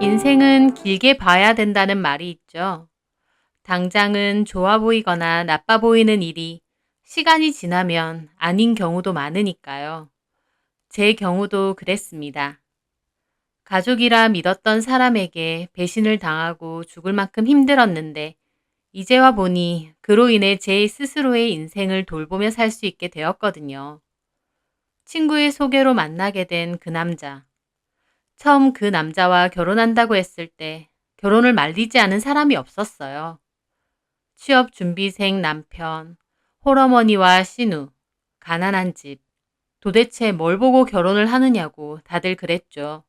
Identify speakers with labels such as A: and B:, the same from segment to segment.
A: 인생은 길게 봐야 된다는 말이 있죠. 당장은 좋아 보이거나 나빠 보이는 일이 시간이 지나면 아닌 경우도 많으니까요. 제 경우도 그랬습니다. 가족이라 믿었던 사람에게 배신을 당하고 죽을 만큼 힘들었는데 이제 와 보니 그로 인해 제 스스로의 인생을 돌보며 살 수 있게 되었거든요. 친구의 소개로 만나게 된 그 남자. 처음 그 남자와 결혼한다고 했을 때 결혼을 말리지 않은 사람이 없었어요. 취업 준비생 남편, 홀어머니와 신우, 가난한 집. 도대체 뭘 보고 결혼을 하느냐고 다들 그랬죠.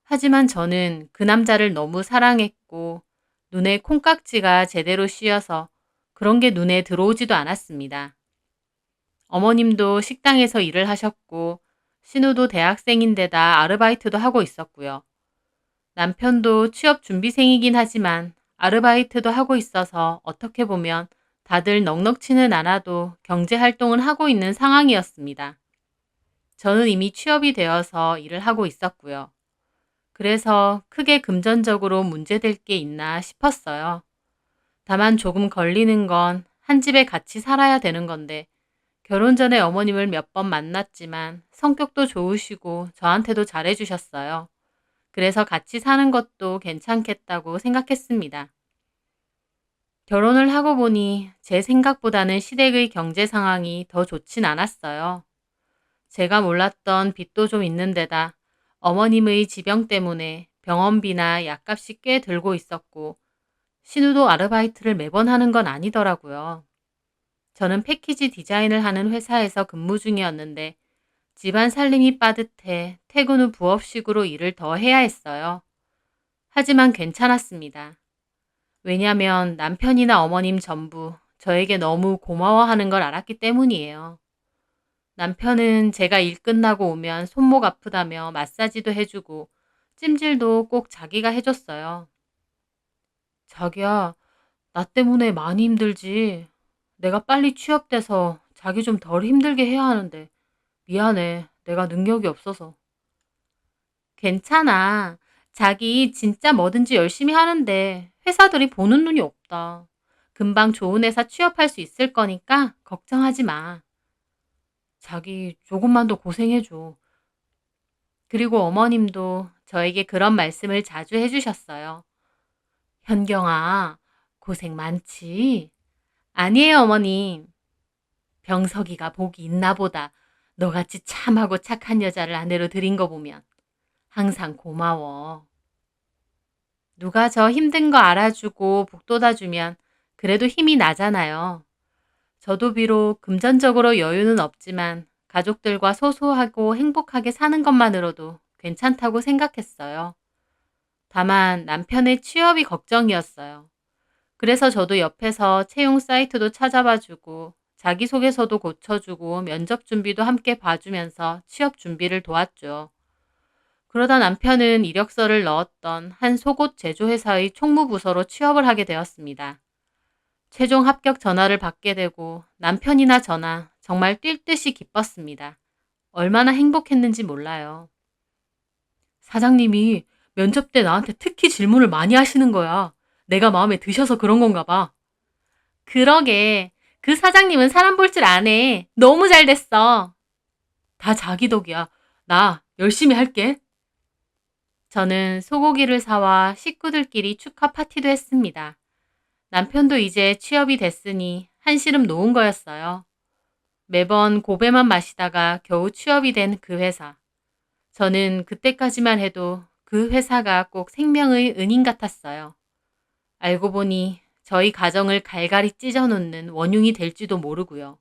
A: 하지만 저는 그 남자를 너무 사랑했고 눈에 콩깍지가 제대로 씌어서 그런 게 눈에 들어오지도 않았습니다. 어머님도 식당에서 일을 하셨고 신우도 대학생인데다 아르바이트도 하고 있었고요. 남편도 취업 준비생이긴 하지만 아르바이트도 하고 있어서 어떻게 보면 다들 넉넉치는 않아도 경제 활동을 하고 있는 상황이었습니다. 저는 이미 취업이 되어서 일을 하고 있었고요. 그래서 크게 금전적으로 문제될 게 있나 싶었어요. 다만 조금 걸리는 건 한 집에 같이 살아야 되는 건데 결혼 전에 어머님을 몇 번 만났지만 성격도 좋으시고 저한테도 잘해주셨어요. 그래서 같이 사는 것도 괜찮겠다고 생각했습니다. 결혼을 하고 보니 제 생각보다는 시댁의 경제 상황이 더 좋진 않았어요. 제가 몰랐던 빚도 좀 있는 데다 어머님의 지병 때문에 병원비나 약값이 꽤 들고 있었고 신우도 아르바이트를 매번 하는 건 아니더라고요. 저는 패키지 디자인을 하는 회사에서 근무 중이었는데 집안 살림이 빠듯해 퇴근 후 부업식으로 일을 더 해야 했어요. 하지만 괜찮았습니다. 왜냐면 남편이나 어머님 전부 저에게 너무 고마워하는 걸 알았기 때문이에요. 남편은 제가 일 끝나고 오면 손목 아프다며 마사지도 해주고 찜질도 꼭 자기가 해줬어요. 자기야, 나 때문에 많이 힘들지. 내가 빨리 취업돼서 자기 좀 덜 힘들게 해야 하는데 미안해. 내가 능력이 없어서. 괜찮아. 자기 진짜 뭐든지 열심히 하는데 회사들이 보는 눈이 없다. 금방 좋은 회사 취업할 수 있을 거니까 걱정하지 마. 자기 조금만 더 고생해줘. 그리고 어머님도 저에게 그런 말씀을 자주 해주셨어요. 현경아, 고생 많지? 아니에요, 어머님. 병석이가 복이 있나 보다. 너같이 참하고 착한 여자를 아내로 들인 거 보면 항상 고마워. 누가 저 힘든 거 알아주고 북돋아주면 그래도 힘이 나잖아요. 저도 비록 금전적으로 여유는 없지만 가족들과 소소하고 행복하게 사는 것만으로도 괜찮다고 생각했어요. 다만 남편의 취업이 걱정이었어요. 그래서 저도 옆에서 채용 사이트도 찾아봐주고 자기소개서도 고쳐주고 면접 준비도 함께 봐주면서 취업 준비를 도왔죠. 그러다 남편은 이력서를 넣었던 한 속옷 제조회사의 총무부서로 취업을 하게 되었습니다. 최종 합격 전화를 받게 되고 남편이나 저나 정말 뛸 듯이 기뻤습니다. 얼마나 행복했는지 몰라요. 사장님이 면접 때 나한테 특히 질문을 많이 하시는 거야. 내가 마음에 드셔서 그런 건가 봐. 그러게. 그 사장님은 사람 볼 줄 아네. 너무 잘 됐어. 다 자기 덕이야. 나 열심히 할게. 저는 소고기를 사와 식구들끼리 축하 파티도 했습니다. 남편도 이제 취업이 됐으니 한시름 놓은 거였어요. 매번 고배만 마시다가 겨우 취업이 된 그 회사. 저는 그때까지만 해도 그 회사가 꼭 생명의 은인 같았어요. 알고 보니 저희 가정을 갈갈이 찢어놓는 원흉이 될지도 모르고요.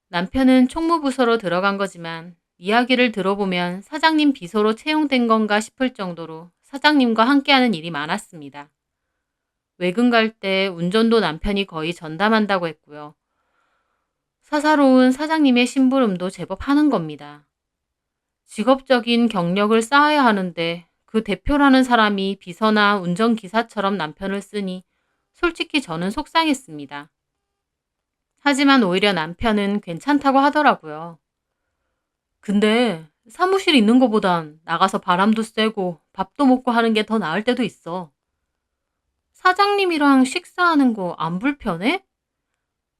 A: 남편은 총무부서로 들어간 거지만 이야기를 들어보면 사장님 비서로 채용된 건가 싶을 정도로 사장님과 함께하는 일이 많았습니다. 외근 갈 때 운전도 남편이 거의 전담한다고 했고요. 사사로운 사장님의 심부름도 제법 하는 겁니다. 직업적인 경력을 쌓아야 하는데 그 대표라는 사람이 비서나 운전기사처럼 남편을 쓰니 솔직히 저는 속상했습니다. 하지만 오히려 남편은 괜찮다고 하더라고요. 근데 사무실에 있는 것보단 나가서 바람도 쐬고 밥도 먹고 하는 게 더 나을 때도 있어. 사장님이랑 식사하는 거 안 불편해?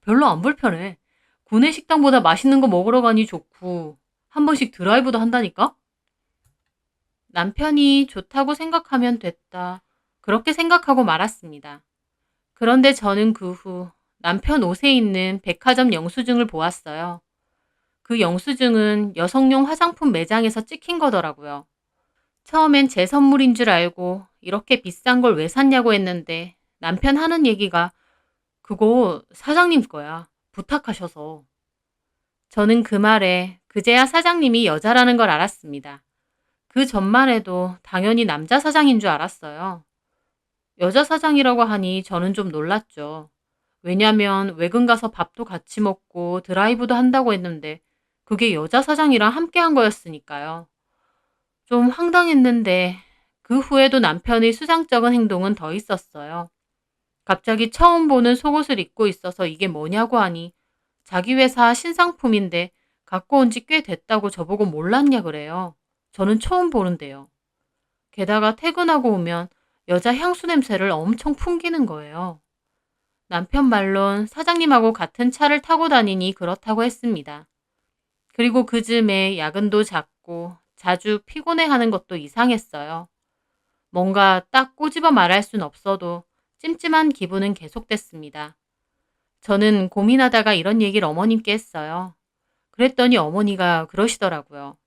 A: 별로 안 불편해. 구내 식당보다 맛있는 거 먹으러 가니 좋고, 한 번씩 드라이브도 한다니까? 남편이 좋다고 생각하면 됐다. 그렇게 생각하고 말았습니다. 그런데 저는 그 후 남편 옷에 있는 백화점 영수증을 보았어요. 그 영수증은 여성용 화장품 매장에서 찍힌 거더라고요. 처음엔 제 선물인 줄 알고 이렇게 비싼 걸 왜 샀냐고 했는데 남편 하는 얘기가 그거 사장님 거야. 부탁하셔서. 저는 그 말에 그제야 사장님이 여자라는 걸 알았습니다. 그 전만 해도 당연히 남자 사장인 줄 알았어요. 여자 사장이라고 하니 저는 좀 놀랐죠. 왜냐면 외근 가서 밥도 같이 먹고 드라이브도 한다고 했는데 그게 여자 사장이랑 함께 한 거였으니까요. 좀 황당했는데 그 후에도 남편의 수상쩍은 행동은 더 있었어요. 갑자기 처음 보는 속옷을 입고 있어서 이게 뭐냐고 하니 자기 회사 신상품인데 갖고 온 지 꽤 됐다고 저보고 몰랐냐 그래요. 저는 처음 보는데요. 게다가 퇴근하고 오면 여자 향수 냄새를 엄청 풍기는 거예요. 남편 말론 사장님하고 같은 차를 타고 다니니 그렇다고 했습니다. 그리고 그 즈음에 야근도 잦고 자주 피곤해하는 것도 이상했어요. 뭔가 딱 꼬집어 말할 순 없어도 찜찜한 기분은 계속됐습니다. 저는 고민하다가 이런 얘기를 어머님께 했어요. 그랬더니 어머니가 그러시더라고요.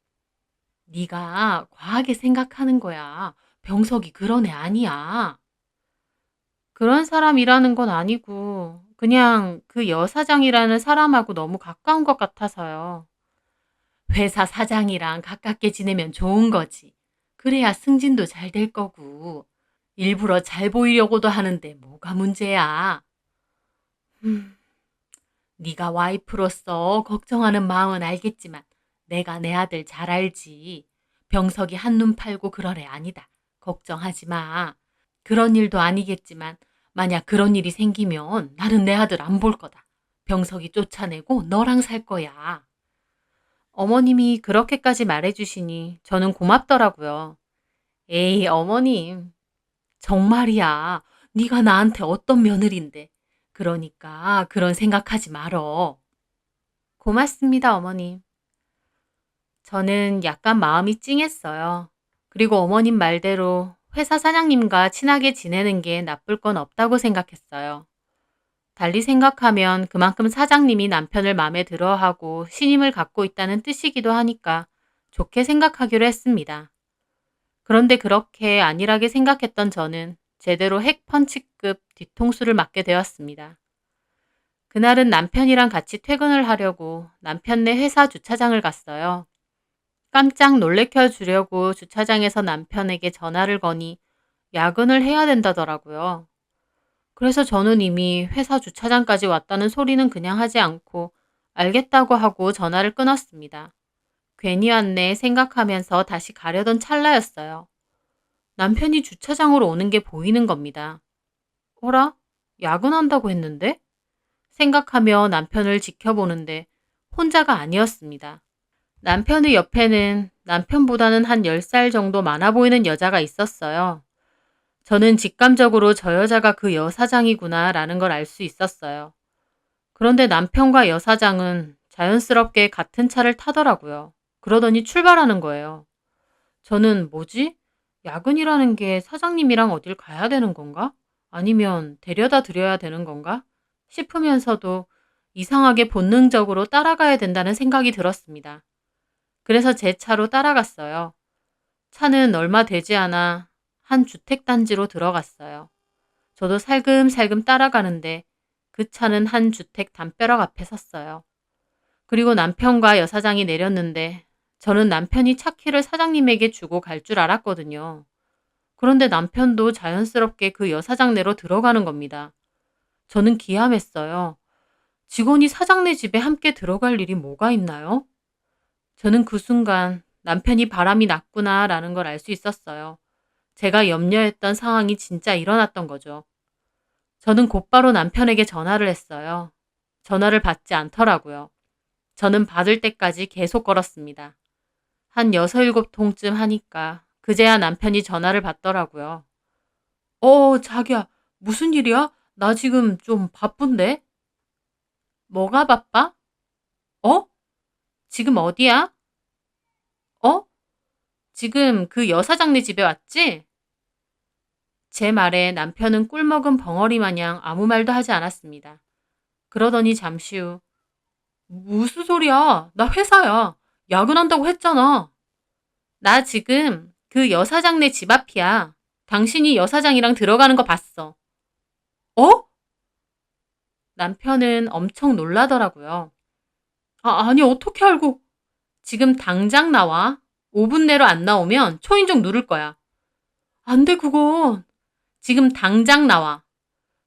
A: 네가 과하게 생각하는 거야. 병석이 그런 애 아니야. 그런 사람이라는 건 아니고 그냥 그 여사장이라는 사람하고 너무 가까운 것 같아서요. 회사 사장이랑 가깝게 지내면 좋은 거지. 그래야 승진도 잘 될 거고. 일부러 잘 보이려고도 하는데 뭐가 문제야. 음, 네가 와이프로서 걱정하는 마음은 알겠지만 내가 내 아들 잘 알지. 병석이 한눈 팔고 그럴 애 아니다. 걱정하지 마. 그런 일도 아니겠지만 만약 그런 일이 생기면 나는 내 아들 안 볼 거다. 병석이 쫓아내고 너랑 살 거야. 어머님이 그렇게까지 말해주시니 저는 고맙더라고요. 에이, 어머님. 정말이야. 네가 나한테 어떤 며느리인데. 그러니까 그런 생각하지 말어. 고맙습니다, 어머님. 저는 약간 마음이 찡했어요. 그리고 어머님 말대로 회사 사장님과 친하게 지내는 게 나쁠 건 없다고 생각했어요. 달리 생각하면 그만큼 사장님이 남편을 마음에 들어하고 신임을 갖고 있다는 뜻이기도 하니까 좋게 생각하기로 했습니다. 그런데 그렇게 안일하게 생각했던 저는 제대로 핵펀치급 뒤통수를 맞게 되었습니다. 그날은 남편이랑 같이 퇴근을 하려고 남편네 회사 주차장을 갔어요. 깜짝 놀래켜 주려고 주차장에서 남편에게 전화를 거니 야근을 해야 된다더라고요. 그래서 저는 이미 회사 주차장까지 왔다는 소리는 그냥 하지 않고 알겠다고 하고 전화를 끊었습니다. 괜히 왔네 생각하면서 다시 가려던 찰나였어요. 남편이 주차장으로 오는 게 보이는 겁니다. 어라? 야근한다고 했는데? 생각하며 남편을 지켜보는데 혼자가 아니었습니다. 남편의 옆에는 남편보다는 한 10살 정도 많아 보이는 여자가 있었어요. 저는 직감적으로 저 여자가 그 여사장이구나 라는 걸 알 수 있었어요. 그런데 남편과 여사장은 자연스럽게 같은 차를 타더라고요. 그러더니 출발하는 거예요. 저는 뭐지? 야근이라는 게 사장님이랑 어딜 가야 되는 건가? 아니면 데려다 드려야 되는 건가? 싶으면서도 이상하게 본능적으로 따라가야 된다는 생각이 들었습니다. 그래서 제 차로 따라갔어요. 차는 얼마 되지 않아 한 주택단지로 들어갔어요. 저도 살금살금 따라가는데 그 차는 한 주택 담벼락 앞에 섰어요. 그리고 남편과 여사장이 내렸는데 저는 남편이 차 키를 사장님에게 주고 갈 줄 알았거든요. 그런데 남편도 자연스럽게 그 여사장네로 들어가는 겁니다. 저는 기함했어요. 직원이 사장네 집에 함께 들어갈 일이 뭐가 있나요? 저는 그 순간 남편이 바람이 났구나라는 걸 알 수 있었어요. 제가 염려했던 상황이 진짜 일어났던 거죠. 저는 곧바로 남편에게 전화를 했어요. 전화를 받지 않더라고요. 저는 받을 때까지 계속 걸었습니다. 한 6, 7통쯤 하니까 그제야 남편이 전화를 받더라고요. 자기야, 무슨 일이야? 나 지금 좀 바쁜데? 뭐가 바빠? 어? 지금 어디야? 어? 지금 그 여사장네 집에 왔지? 제 말에 남편은 꿀먹은 벙어리 마냥 아무 말도 하지 않았습니다. 그러더니 잠시 후, 무슨 소리야? 나 회사야. 야근한다고 했잖아. 나 지금 그 여사장네 집 앞이야. 당신이 여사장이랑 들어가는 거 봤어. 어? 남편은 엄청 놀라더라고요. 아니, 어떻게 알고? 지금 당장 나와. 5분 내로 안 나오면 초인종 누를 거야. 안 돼, 그건. 지금 당장 나와.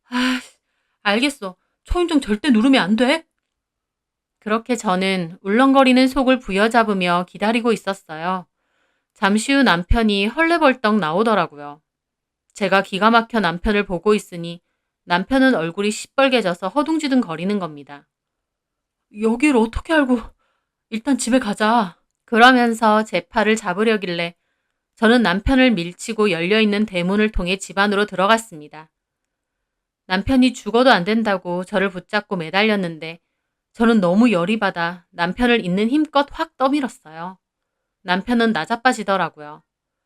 A: 아, 알겠어. 초인종 절대 누르면 안 돼. 그렇게 저는 울렁거리는 속을 부여잡으며 기다리고 있었어요. 잠시 후 남편이 헐레벌떡 나오더라고요. 제가 기가 막혀 남편을 보고 있으니 남편은 얼굴이 시뻘개져서 허둥지둥 거리는 겁니다. 여길 어떻게 알고? 일단 집에 가자. 그러면서 제 팔을 잡으려길래 저는 남편을 밀치고 열려있는 대문을 통해 집 안으로 들어갔습니다. 남편이 죽어도 안 된다고 저를 붙잡고 매달렸는데 저는 너무 열이 받아 남편을 있는 힘껏 확 떠밀었어요. 남편은 나자빠지더라고요.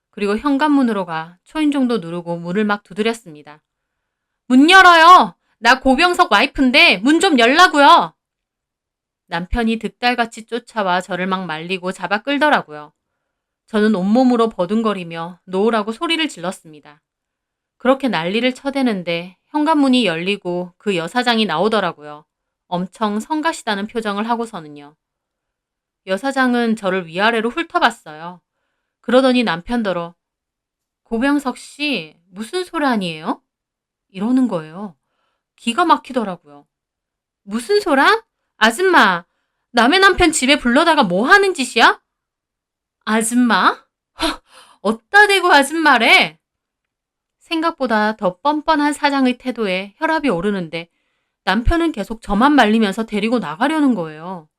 A: 그리고 현관문으로 가 초인종도 누르고 문을 막 두드렸습니다. 문 열어요! 나 고병석 와이프인데 문 좀 열라고요! 남편이 득달같이 쫓아와 저를 막 말리고 잡아 끌더라고요. 저는 온몸으로 버둥거리며 놓으라고 소리를 질렀습니다. 그렇게 난리를 쳐대는데 현관문이 열리고 그 여사장이 나오더라고요. 엄청 성가시다는 표정을 하고서는요. 여사장은 저를 위아래로 훑어봤어요. 그러더니 남편더러 고병석 씨 무슨 소란이에요? 이러는 거예요. 기가 막히더라고요. 무슨 소란? 아줌마, 남의 남편 집에 불러다가 뭐 하는 짓이야? 아줌마? 어따 대고 아줌마래? 생각보다 더 뻔뻔한 사장의 태도에 혈압이 오르는데 남편은 계속 저만 말리면서 데리고 나가려는 거예요.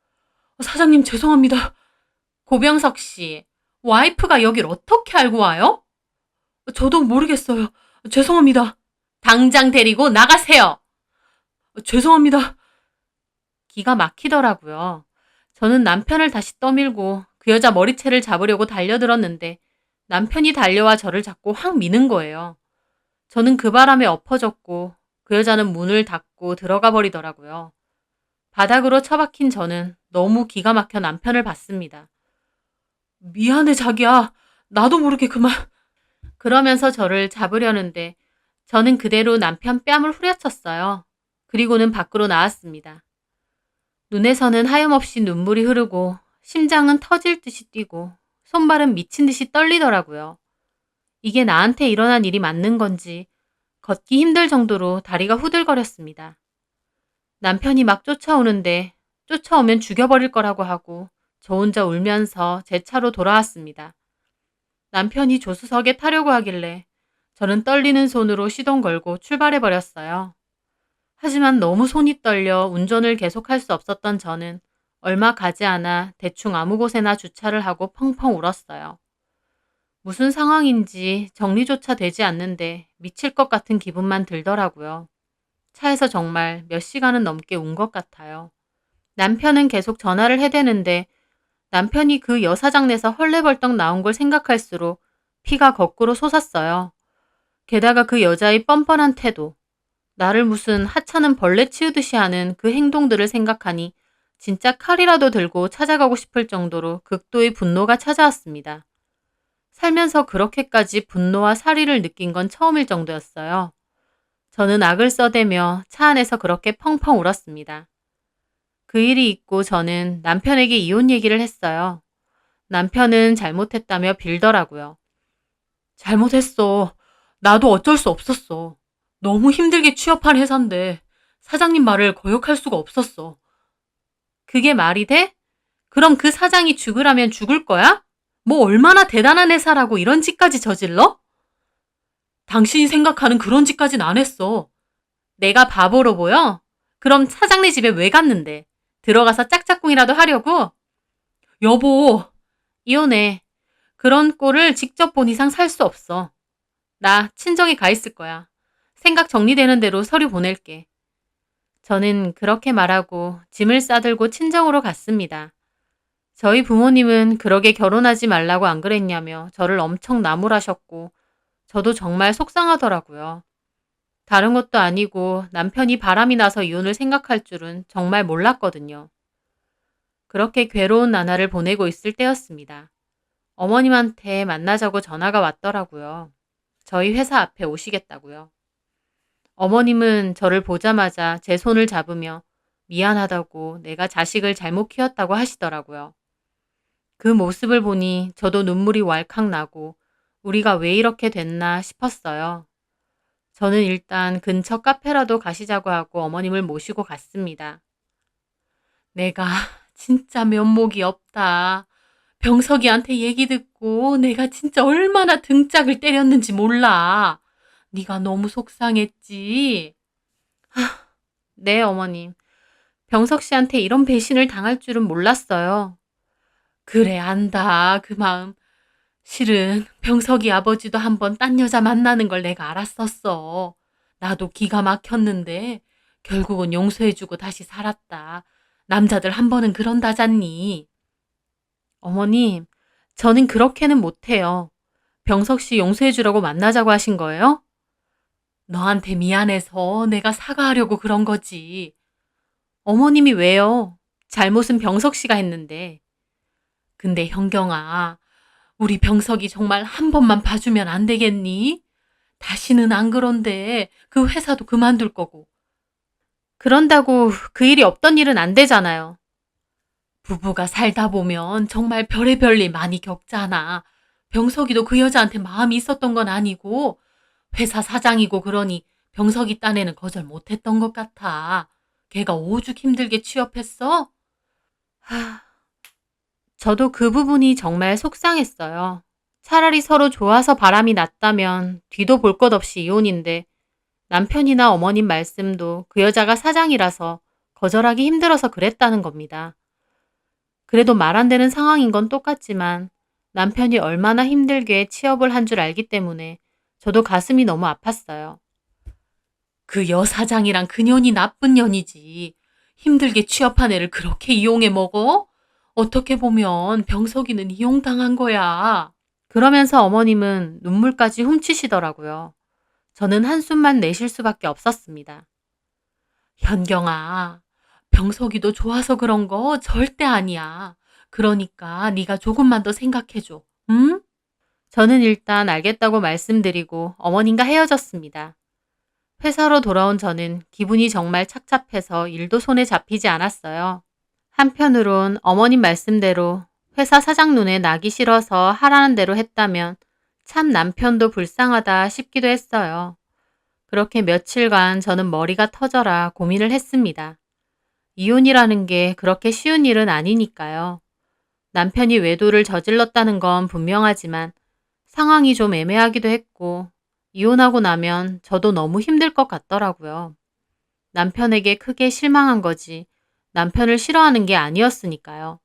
A: 사장님 죄송합니다. 고병석 씨, 와이프가 여길 어떻게 알고 와요? 저도 모르겠어요. 죄송합니다. 당장 데리고 나가세요. 죄송합니다. 기가 막히더라고요. 저는 남편을 다시 떠밀고 그 여자 머리채를 잡으려고 달려들었는데 남편이 달려와 저를 잡고 확 미는 거예요. 저는 그 바람에 엎어졌고 그 여자는 문을 닫고 들어가 버리더라고요. 바닥으로 처박힌 저는 너무 기가 막혀 남편을 봤습니다. 미안해 자기야. 나도 모르게 그만. 그러면서 저를 잡으려는데 저는 그대로 남편 뺨을 후려쳤어요. 그리고는 밖으로 나왔습니다. 눈에서는 하염없이 눈물이 흐르고 심장은 터질 듯이 뛰고 손발은 미친 듯이 떨리더라고요. 이게 나한테 일어난 일이 맞는 건지 걷기 힘들 정도로 다리가 후들거렸습니다. 남편이 막 쫓아오는데 쫓아오면 죽여버릴 거라고 하고 저 혼자 울면서 제 차로 돌아왔습니다. 남편이 조수석에 타려고 하길래 저는 떨리는 손으로 시동 걸고 출발해버렸어요. 하지만 너무 손이 떨려 운전을 계속할 수 없었던 저는 얼마 가지 않아 대충 아무 곳에나 주차를 하고 펑펑 울었어요. 무슨 상황인지 정리조차 되지 않는데 미칠 것 같은 기분만 들더라고요. 차에서 정말 몇 시간은 넘게 운 것 같아요. 남편은 계속 전화를 해대는데 남편이 그 여사장내에서 헐레벌떡 나온 걸 생각할수록 피가 거꾸로 솟았어요. 게다가 그 여자의 뻔뻔한 태도, 나를 무슨 하찮은 벌레 치우듯이 하는 그 행동들을 생각하니 진짜 칼이라도 들고 찾아가고 싶을 정도로 극도의 분노가 찾아왔습니다. 살면서 그렇게까지 분노와 살의를 느낀 건 처음일 정도였어요. 저는 악을 써대며 차 안에서 그렇게 펑펑 울었습니다. 그 일이 있고 저는 남편에게 이혼 얘기를 했어요. 남편은 잘못했다며 빌더라고요. 잘못했어. 나도 어쩔 수 없었어. 너무 힘들게 취업한 회사인데 사장님 말을 거역할 수가 없었어. 그게 말이 돼? 그럼 그 사장이 죽으라면 죽을 거야? 뭐 얼마나 대단한 회사라고 이런 짓까지 저질러? 당신이 생각하는 그런 짓까진 안 했어. 내가 바보로 보여? 그럼 사장네 집에 왜 갔는데? 들어가서 짝짝꿍이라도 하려고? 여보, 이혼해. 그런 꼴을 직접 본 이상 살 수 없어. 나 친정에 가 있을 거야. 생각 정리되는 대로 서류 보낼게. 저는 그렇게 말하고 짐을 싸들고 친정으로 갔습니다. 저희 부모님은 그러게 결혼하지 말라고 안 그랬냐며 저를 엄청 나무라셨고 저도 정말 속상하더라고요. 다른 것도 아니고 남편이 바람이 나서 이혼을 생각할 줄은 정말 몰랐거든요. 그렇게 괴로운 나날을 보내고 있을 때였습니다. 어머님한테 만나자고 전화가 왔더라고요. 저희 회사 앞에 오시겠다고요. 어머님은 저를 보자마자 제 손을 잡으며 미안하다고 내가 자식을 잘못 키웠다고 하시더라고요. 그 모습을 보니 저도 눈물이 왈칵 나고 우리가 왜 이렇게 됐나 싶었어요. 저는 일단 근처 카페라도 가시자고 하고 어머님을 모시고 갔습니다. 내가 진짜 면목이 없다. 병석이한테 얘기 듣고 내가 진짜 얼마나 등짝을 때렸는지 몰라. 네가 너무 속상했지. 네, 어머님. 병석 씨한테 이런 배신을 당할 줄은 몰랐어요. 그래, 안다. 그 마음. 실은 병석이 아버지도 한번 딴 여자 만나는 걸 내가 알았었어. 나도 기가 막혔는데 결국은 용서해주고 다시 살았다. 남자들 한 번은 그런다잖니. 어머님, 저는 그렇게는 못해요. 병석 씨 용서해주라고 만나자고 하신 거예요? 너한테 미안해서 내가 사과하려고 그런 거지. 어머님이 왜요? 잘못은 병석 씨가 했는데. 근데 현경아, 우리 병석이 정말 한 번만 봐주면 안 되겠니? 다시는 안 그런데 그 회사도 그만둘 거고. 그런다고 그 일이 없던 일은 안 되잖아요. 부부가 살다 보면 정말 별의별 일 많이 겪잖아. 병석이도 그 여자한테 마음이 있었던 건 아니고 회사 사장이고 그러니 병석이 딴에는 거절 못했던 것 같아. 걔가 오죽 힘들게 취업했어? 저도 그 부분이 정말 속상했어요. 차라리 서로 좋아서 바람이 났다면 뒤도 볼 것 없이 이혼인데 남편이나 어머님 말씀도 그 여자가 사장이라서 거절하기 힘들어서 그랬다는 겁니다. 그래도 말 안 되는 상황인 건 똑같지만 남편이 얼마나 힘들게 취업을 한 줄 알기 때문에 저도 가슴이 너무 아팠어요. 그 여사장이랑 그 년이 나쁜 년이지. 힘들게 취업한 애를 그렇게 이용해 먹어? 어떻게 보면 병석이는 이용당한 거야. 그러면서 어머님은 눈물까지 훔치시더라고요. 저는 한숨만 내쉴 수밖에 없었습니다. 현경아, 병석이도 좋아서 그런 거 절대 아니야. 그러니까 네가 조금만 더 생각해줘. 응? 저는 일단 알겠다고 말씀드리고 어머님과 헤어졌습니다. 회사로 돌아온 저는 기분이 정말 착잡해서 일도 손에 잡히지 않았어요. 한편으론 어머님 말씀대로 회사 사장 눈에 나기 싫어서 하라는 대로 했다면 참 남편도 불쌍하다 싶기도 했어요. 그렇게 며칠간 저는 머리가 터져라 고민을 했습니다. 이혼이라는 게 그렇게 쉬운 일은 아니니까요. 남편이 외도를 저질렀다는 건 분명하지만 상황이 좀 애매하기도 했고 이혼하고 나면 저도 너무 힘들 것 같더라고요. 남편에게 크게 실망한 거지 남편을 싫어하는 게 아니었으니까요.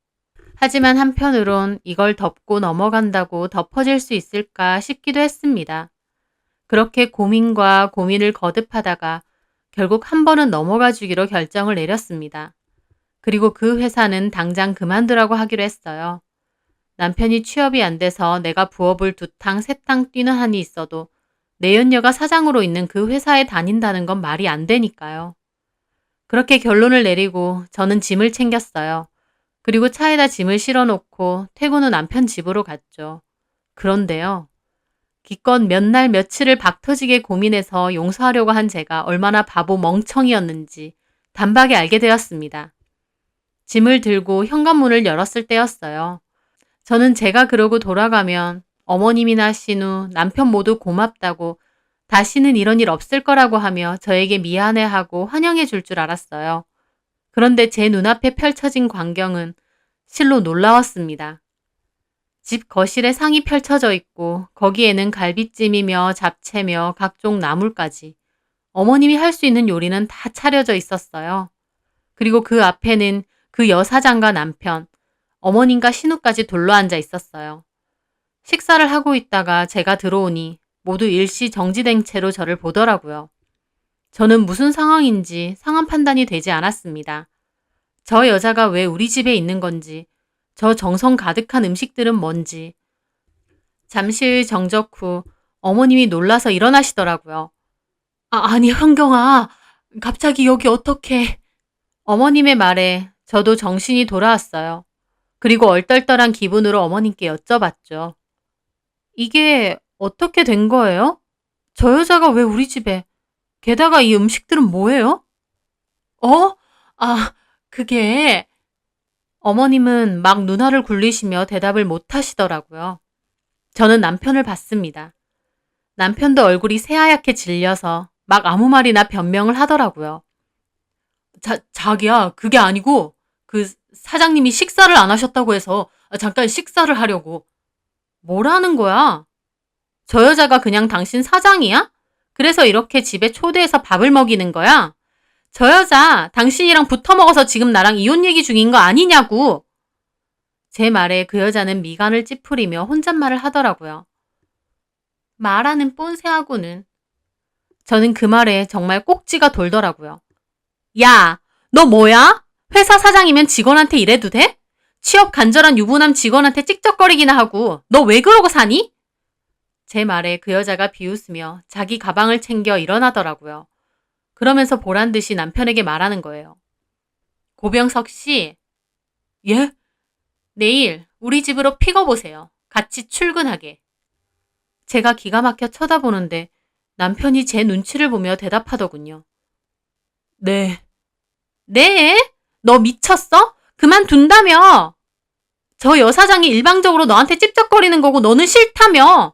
A: 하지만 한편으론 이걸 덮고 넘어간다고 덮어질 수 있을까 싶기도 했습니다. 그렇게 고민과 고민을 거듭하다가 결국 한 번은 넘어가 주기로 결정을 내렸습니다. 그리고 그 회사는 당장 그만두라고 하기로 했어요. 남편이 취업이 안 돼서 내가 부업을 두 탕, 세 탕 뛰는 한이 있어도 내연녀가 사장으로 있는 그 회사에 다닌다는 건 말이 안 되니까요. 그렇게 결론을 내리고 저는 짐을 챙겼어요. 그리고 차에다 짐을 실어놓고 퇴근 후 남편 집으로 갔죠. 그런데요. 기껏 몇 날 며칠을 박터지게 고민해서 용서하려고 한 제가 얼마나 바보 멍청이었는지 단박에 알게 되었습니다. 짐을 들고 현관문을 열었을 때였어요. 저는 제가 그러고 돌아가면 어머님이나 신우, 남편 모두 고맙다고 다시는 이런 일 없을 거라고 하며 저에게 미안해하고 환영해 줄 줄 알았어요. 그런데 제 눈앞에 펼쳐진 광경은 실로 놀라웠습니다. 집 거실에 상이 펼쳐져 있고 거기에는 갈비찜이며 잡채며 각종 나물까지 어머님이 할 수 있는 요리는 다 차려져 있었어요. 그리고 그 앞에는 그 여사장과 남편, 어머님과 신우까지 둘러앉아 있었어요. 식사를 하고 있다가 제가 들어오니 모두 일시 정지된 채로 저를 보더라고요. 저는 무슨 상황인지 상황 판단이 되지 않았습니다. 저 여자가 왜 우리 집에 있는 건지, 저 정성 가득한 음식들은 뭔지. 잠시 정적 후 어머님이 놀라서 일어나시더라고요. 아니 현경아, 갑자기 여기 어떻게. 어머님의 말에 저도 정신이 돌아왔어요. 그리고 얼떨떨한 기분으로 어머님께 여쭤봤죠. 이게 어떻게 된 거예요? 저 여자가 왜 우리 집에. 게다가 이 음식들은 뭐예요? 어? 아, 그게. 어머님은 막 눈알을 굴리시며 대답을 못 하시더라고요. 저는 남편을 봤습니다. 남편도 얼굴이 새하얗게 질려서 막 아무 말이나 변명을 하더라고요. 자기야, 그게 아니고 그 사장님이 식사를 안 하셨다고 해서 잠깐 식사를 하려고. 뭐라는 거야? 저 여자가 그냥 당신 사장이야? 그래서 이렇게 집에 초대해서 밥을 먹이는 거야? 저 여자 당신이랑 붙어 먹어서 지금 나랑 이혼 얘기 중인 거 아니냐고. 제 말에 그 여자는 미간을 찌푸리며 혼잣말을 하더라고요. 말하는 꼰세하고는. 저는 그 말에 정말 꼭지가 돌더라고요. 야, 너 뭐야? 회사 사장이면 직원한테 이래도 돼? 취업 간절한 유부남 직원한테 찍적거리기나 하고 너 왜 그러고 사니? 제 말에 그 여자가 비웃으며 자기 가방을 챙겨 일어나더라고요. 그러면서 보란듯이 남편에게 말하는 거예요. 고병석 씨, 예? 내일 우리 집으로 픽업 오세요. 같이 출근하게. 제가 기가 막혀 쳐다보는데 남편이 제 눈치를 보며 대답하더군요. 네. 네? 너 미쳤어? 그만둔다며? 저 여사장이 일방적으로 너한테 찝쩍거리는 거고 너는 싫다며?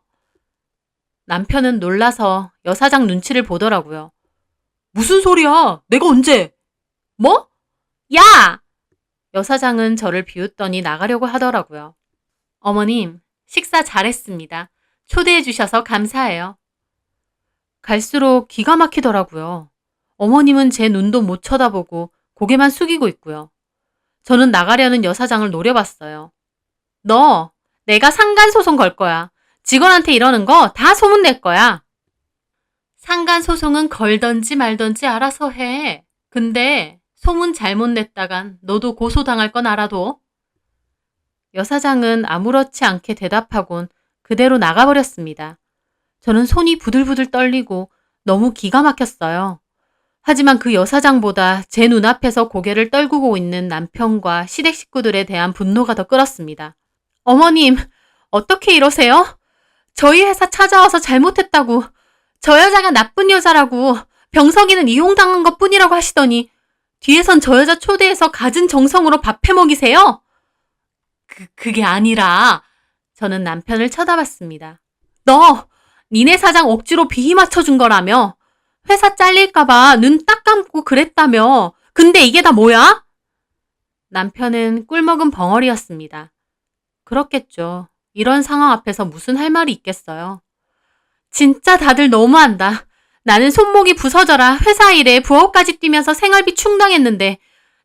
A: 남편은 놀라서 여사장 눈치를 보더라고요. 무슨 소리야? 내가 언제? 뭐? 야! 여사장은 저를 비웃더니 나가려고 하더라고요. 어머님, 식사 잘했습니다. 초대해 주셔서 감사해요. 갈수록 기가 막히더라고요. 어머님은 제 눈도 못 쳐다보고 고개만 숙이고 있고요. 저는 나가려는 여사장을 노려봤어요. 너, 내가 상간소송 걸 거야. 직원한테 이러는 거 다 소문낼 거야. 상간소송은 걸던지 말던지 알아서 해. 근데 소문 잘못 냈다간 너도 고소당할 건 알아둬. 여사장은 아무렇지 않게 대답하곤 그대로 나가버렸습니다. 저는 손이 부들부들 떨리고 너무 기가 막혔어요. 하지만 그 여사장보다 제 눈앞에서 고개를 떨구고 있는 남편과 시댁 식구들에 대한 분노가 더 끌었습니다. 어머님, 어떻게 이러세요? 저희 회사 찾아와서 잘못했다고, 저 여자가 나쁜 여자라고, 병석이는 이용당한 것 뿐이라고 하시더니 뒤에선 저 여자 초대해서 갖은 정성으로 밥 해먹이세요? 그게 아니라. 저는 남편을 쳐다봤습니다. 너, 니네 사장 억지로 비위 맞춰준 거라며. 회사 잘릴까봐 눈 딱 감고 그랬다며. 근데 이게 다 뭐야? 남편은 꿀먹은 벙어리였습니다. 그렇겠죠. 이런 상황 앞에서 무슨 할 말이 있겠어요. 진짜 다들 너무한다. 나는 손목이 부서져라 회사 일에 부업까지 뛰면서 생활비 충당했는데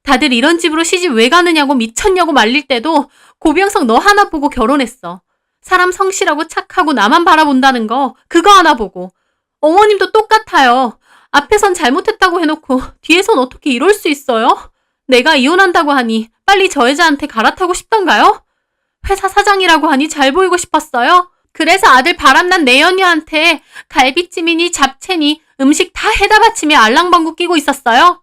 A: 다들 이런 집으로 시집 왜 가느냐고 미쳤냐고 말릴 때도 고병석 너 하나 보고 결혼했어. 사람 성실하고 착하고 나만 바라본다는 거 그거 하나 보고. 어머님도 똑같아요. 앞에선 잘못했다고 해놓고 뒤에선 어떻게 이럴 수 있어요? 내가 이혼한다고 하니 빨리 저 여자한테 갈아타고 싶던가요? 회사 사장이라고 하니 잘 보이고 싶었어요? 그래서 아들 바람난 내연녀한테 갈비찜이니 잡채니 음식 다 해다 바치며 알랑방구 끼고 있었어요?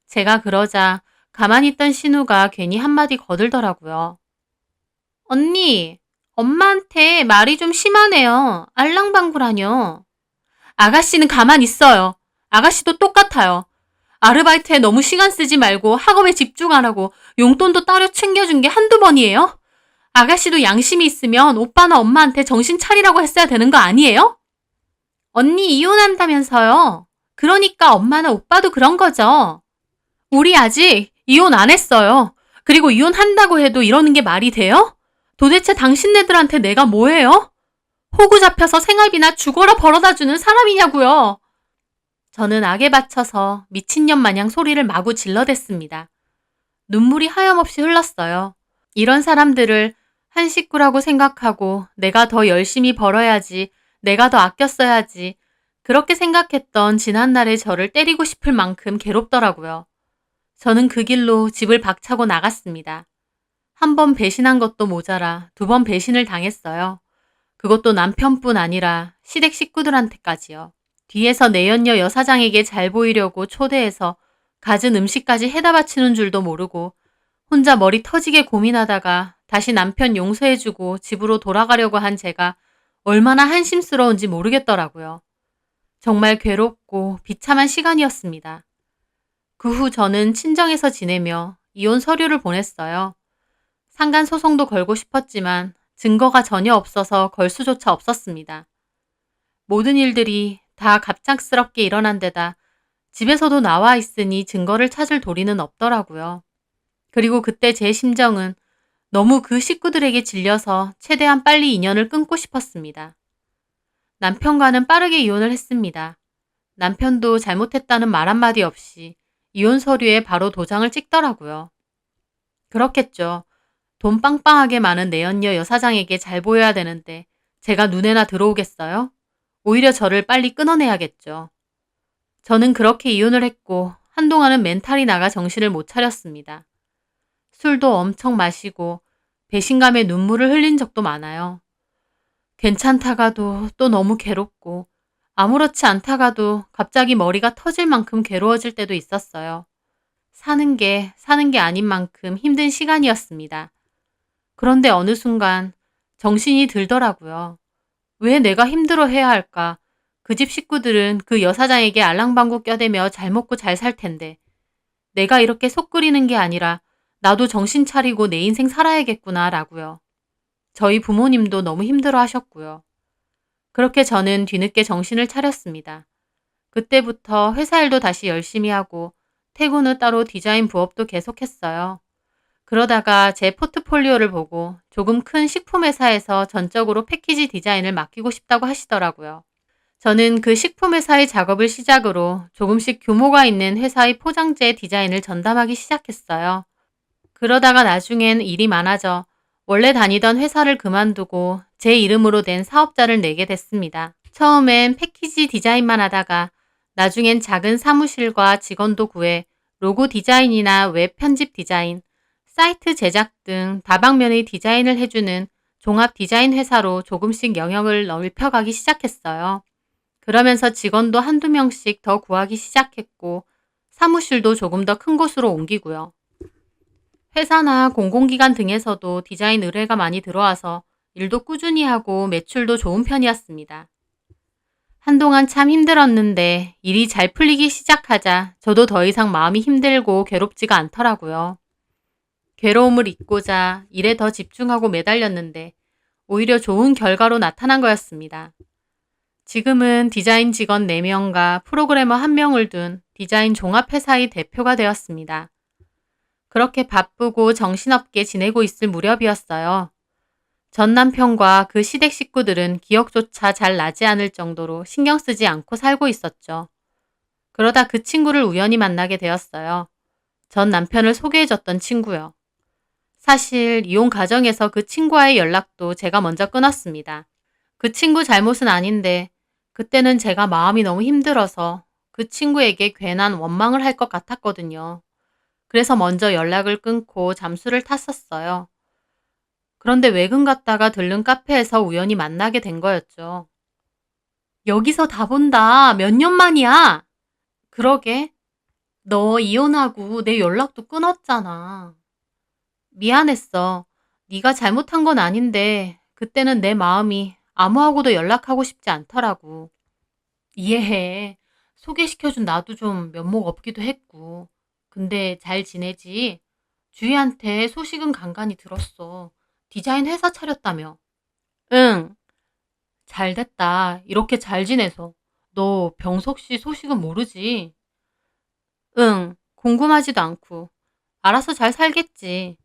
A: 제가 그러자 가만히 있던 신우가 괜히 한마디 거들더라고요. 언니, 엄마한테 말이 좀 심하네요. 알랑방구라뇨. 아가씨는 가만 있어요. 아가씨도 똑같아요. 아르바이트에 너무 시간 쓰지 말고 학업에 집중 안 하고 용돈도 따로 챙겨준 게 한두 번이에요? 아가씨도 양심이 있으면 오빠나 엄마한테 정신 차리라고 했어야 되는 거 아니에요? 언니 이혼한다면서요. 그러니까 엄마나 오빠도 그런 거죠. 우리 아직 이혼 안 했어요. 그리고 이혼한다고 해도 이러는 게 말이 돼요? 도대체 당신네들한테 내가 뭐예요? 호구 잡혀서 생활비나 죽어라 벌어다주는 사람이냐고요. 저는 악에 받쳐서 미친년 마냥 소리를 마구 질러댔습니다. 눈물이 하염없이 흘렀어요. 이런 사람들을 한 식구라고 생각하고 내가 더 열심히 벌어야지, 내가 더 아껴 써야지, 그렇게 생각했던 지난날의 저를 때리고 싶을 만큼 괴롭더라고요. 저는 그 길로 집을 박차고 나갔습니다. 한 번 배신한 것도 모자라 2번 배신을 당했어요. 그것도 남편뿐 아니라 시댁 식구들한테까지요. 뒤에서 내연녀 여사장에게 잘 보이려고 초대해서 갖은 음식까지 해다 바치는 줄도 모르고 혼자 머리 터지게 고민하다가 다시 남편 용서해주고 집으로 돌아가려고 한 제가 얼마나 한심스러운지 모르겠더라고요. 정말 괴롭고 비참한 시간이었습니다. 그 후 저는 친정에서 지내며 이혼 서류를 보냈어요. 상간 소송도 걸고 싶었지만 증거가 전혀 없어서 걸 수조차 없었습니다. 모든 일들이 다 갑작스럽게 일어난 데다 집에서도 나와 있으니 증거를 찾을 도리는 없더라고요. 그리고 그때 제 심정은 너무 그 식구들에게 질려서 최대한 빨리 인연을 끊고 싶었습니다. 남편과는 빠르게 이혼을 했습니다. 남편도 잘못했다는 말 한마디 없이 이혼 서류에 바로 도장을 찍더라고요. 그렇겠죠. 돈 빵빵하게 많은 내연녀 여사장에게 잘 보여야 되는데 제가 눈에나 들어오겠어요? 오히려 저를 빨리 끊어내야겠죠. 저는 그렇게 이혼을 했고 한동안은 멘탈이 나가 정신을 못 차렸습니다. 술도 엄청 마시고 배신감에 눈물을 흘린 적도 많아요. 괜찮다가도 또 너무 괴롭고 아무렇지 않다가도 갑자기 머리가 터질 만큼 괴로워질 때도 있었어요. 사는 게 아닌 만큼 힘든 시간이었습니다. 그런데 어느 순간 정신이 들더라고요. 왜 내가 힘들어해야 할까? 그 집 식구들은 그 여사장에게 알랑방구 껴대며 잘 먹고 잘 살 텐데 내가 이렇게 속 끓이는 게 아니라 나도 정신 차리고 내 인생 살아야겠구나 라고요. 저희 부모님도 너무 힘들어 하셨고요. 그렇게 저는 뒤늦게 정신을 차렸습니다. 그때부터 회사 일도 다시 열심히 하고 퇴근 후 따로 디자인 부업도 계속했어요. 그러다가 제 포트폴리오를 보고 조금 큰 식품회사에서 전적으로 패키지 디자인을 맡기고 싶다고 하시더라고요. 저는 그 식품회사의 작업을 시작으로 조금씩 규모가 있는 회사의 포장재 디자인을 전담하기 시작했어요. 그러다가 나중엔 일이 많아져 원래 다니던 회사를 그만두고 제 이름으로 된 사업자를 내게 됐습니다. 처음엔 패키지 디자인만 하다가 나중엔 작은 사무실과 직원도 구해 로고 디자인이나 웹 편집 디자인, 사이트 제작 등 다방면의 디자인을 해주는 종합 디자인 회사로 조금씩 영역을 넓혀가기 시작했어요. 그러면서 직원도 한두 명씩 더 구하기 시작했고 사무실도 조금 더 큰 곳으로 옮기고요. 회사나 공공기관 등에서도 디자인 의뢰가 많이 들어와서 일도 꾸준히 하고 매출도 좋은 편이었습니다. 한동안 참 힘들었는데 일이 잘 풀리기 시작하자 저도 더 이상 마음이 힘들고 괴롭지가 않더라고요. 괴로움을 잊고자 일에 더 집중하고 매달렸는데 오히려 좋은 결과로 나타난 거였습니다. 지금은 디자인 직원 4명과 프로그래머 1명을 둔 디자인 종합회사의 대표가 되었습니다. 그렇게 바쁘고 정신없게 지내고 있을 무렵이었어요. 전 남편과 그 시댁 식구들은 기억조차 잘 나지 않을 정도로 신경 쓰지 않고 살고 있었죠. 그러다 그 친구를 우연히 만나게 되었어요. 전 남편을 소개해줬던 친구요. 사실 이혼 과정에서 그 친구와의 연락도 제가 먼저 끊었습니다. 그 친구 잘못은 아닌데 그때는 제가 마음이 너무 힘들어서 그 친구에게 괜한 원망을 할 것 같았거든요. 그래서 먼저 연락을 끊고 잠수를 탔었어요. 그런데 외근 갔다가 들른 카페에서 우연히 만나게 된 거였죠. 여기서 다 본다. 몇 년 만이야? 그러게. 너 이혼하고 내 연락도 끊었잖아. 미안했어. 네가 잘못한 건 아닌데 그때는 내 마음이 아무하고도 연락하고 싶지 않더라고. 이해해. 소개시켜준 나도 좀 면목 없기도 했고. 근데 잘 지내지? 주희한테 소식은 간간히 들었어. 디자인 회사 차렸다며. 응. 잘 됐다. 이렇게 잘 지내서. 너 병석 씨 소식은 모르지? 응. 궁금하지도 않고. 알아서 잘 살겠지.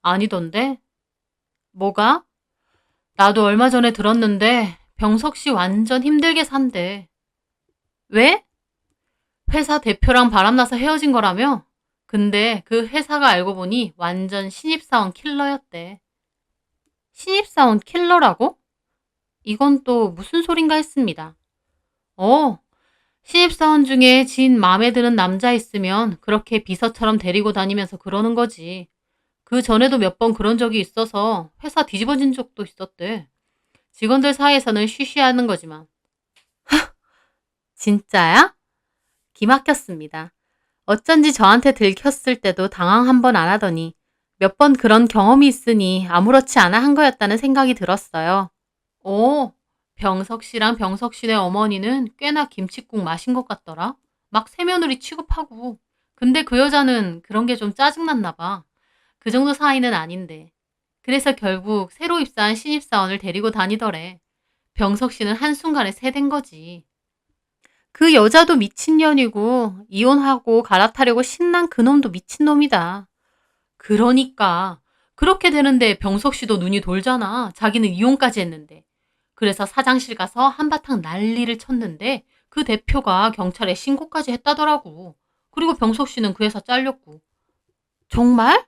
A: 아니던데? 뭐가? 나도 얼마 전에 들었는데 병석 씨 완전 힘들게 산대. 왜? 회사 대표랑 바람나서 헤어진 거라며? 근데 그 회사가 알고 보니 완전 신입사원 킬러였대. 신입사원 킬러라고? 이건 또 무슨 소린가 했습니다. 어, 신입사원 중에 진 마음에 드는 남자 있으면 그렇게 비서처럼 데리고 다니면서 그러는 거지. 그 전에도 몇 번 그런 적이 있어서 회사 뒤집어진 적도 있었대. 직원들 사이에서는 쉬쉬하는 거지만. 진짜야? 기막혔습니다. 어쩐지 저한테 들켰을 때도 당황 한 번 안 하더니 몇 번 그런 경험이 있으니 아무렇지 않아 한 거였다는 생각이 들었어요. 오, 병석 씨랑 병석 씨네 어머니는 꽤나 김칫국 마신 것 같더라. 막 새며느리 취급하고. 근데 그 여자는 그런 게 좀 짜증났나 봐. 그 정도 사이는 아닌데. 그래서 결국 새로 입사한 신입사원을 데리고 다니더래. 병석 씨는 한순간에 세댄 거지. 그 여자도 미친년이고 이혼하고 갈아타려고 신난 그놈도 미친놈이다. 그러니까 그렇게 되는데 병석 씨도 눈이 돌잖아. 자기는 이혼까지 했는데. 그래서 사장실 가서 한바탕 난리를 쳤는데 그 대표가 경찰에 신고까지 했다더라고. 그리고 병석 씨는 그 회사 잘렸고. 정말?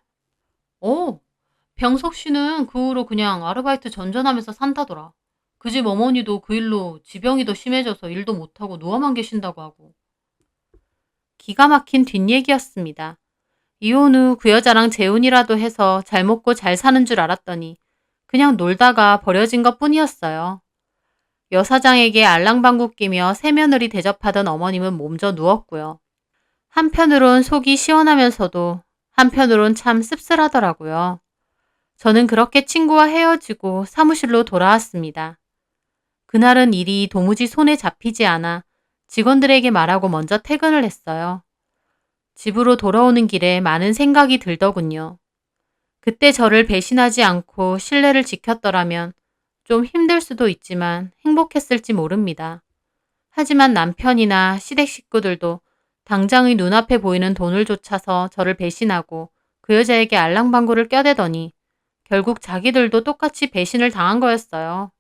A: 어. 병석 씨는 그 후로 그냥 아르바이트 전전하면서 산다더라. 그 집 어머니도 그 일로 지병이 더 심해져서 일도 못하고 누워만 계신다고 하고. 기가 막힌 뒷얘기였습니다. 이혼 후 그 여자랑 재혼이라도 해서 잘 먹고 잘 사는 줄 알았더니 그냥 놀다가 버려진 것 뿐이었어요. 여사장에게 알랑방구 끼며 새며느리 대접하던 어머님은 몸져 누웠고요. 한편으론 속이 시원하면서도 한편으론 참 씁쓸하더라고요. 저는 그렇게 친구와 헤어지고 사무실로 돌아왔습니다. 그날은 일이 도무지 손에 잡히지 않아 직원들에게 말하고 먼저 퇴근을 했어요. 집으로 돌아오는 길에 많은 생각이 들더군요. 그때 저를 배신하지 않고 신뢰를 지켰더라면 좀 힘들 수도 있지만 행복했을지 모릅니다. 하지만 남편이나 시댁 식구들도 당장의 눈앞에 보이는 돈을 쫓아서 저를 배신하고 그 여자에게 알랑방구를 껴대더니 결국 자기들도 똑같이 배신을 당한 거였어요.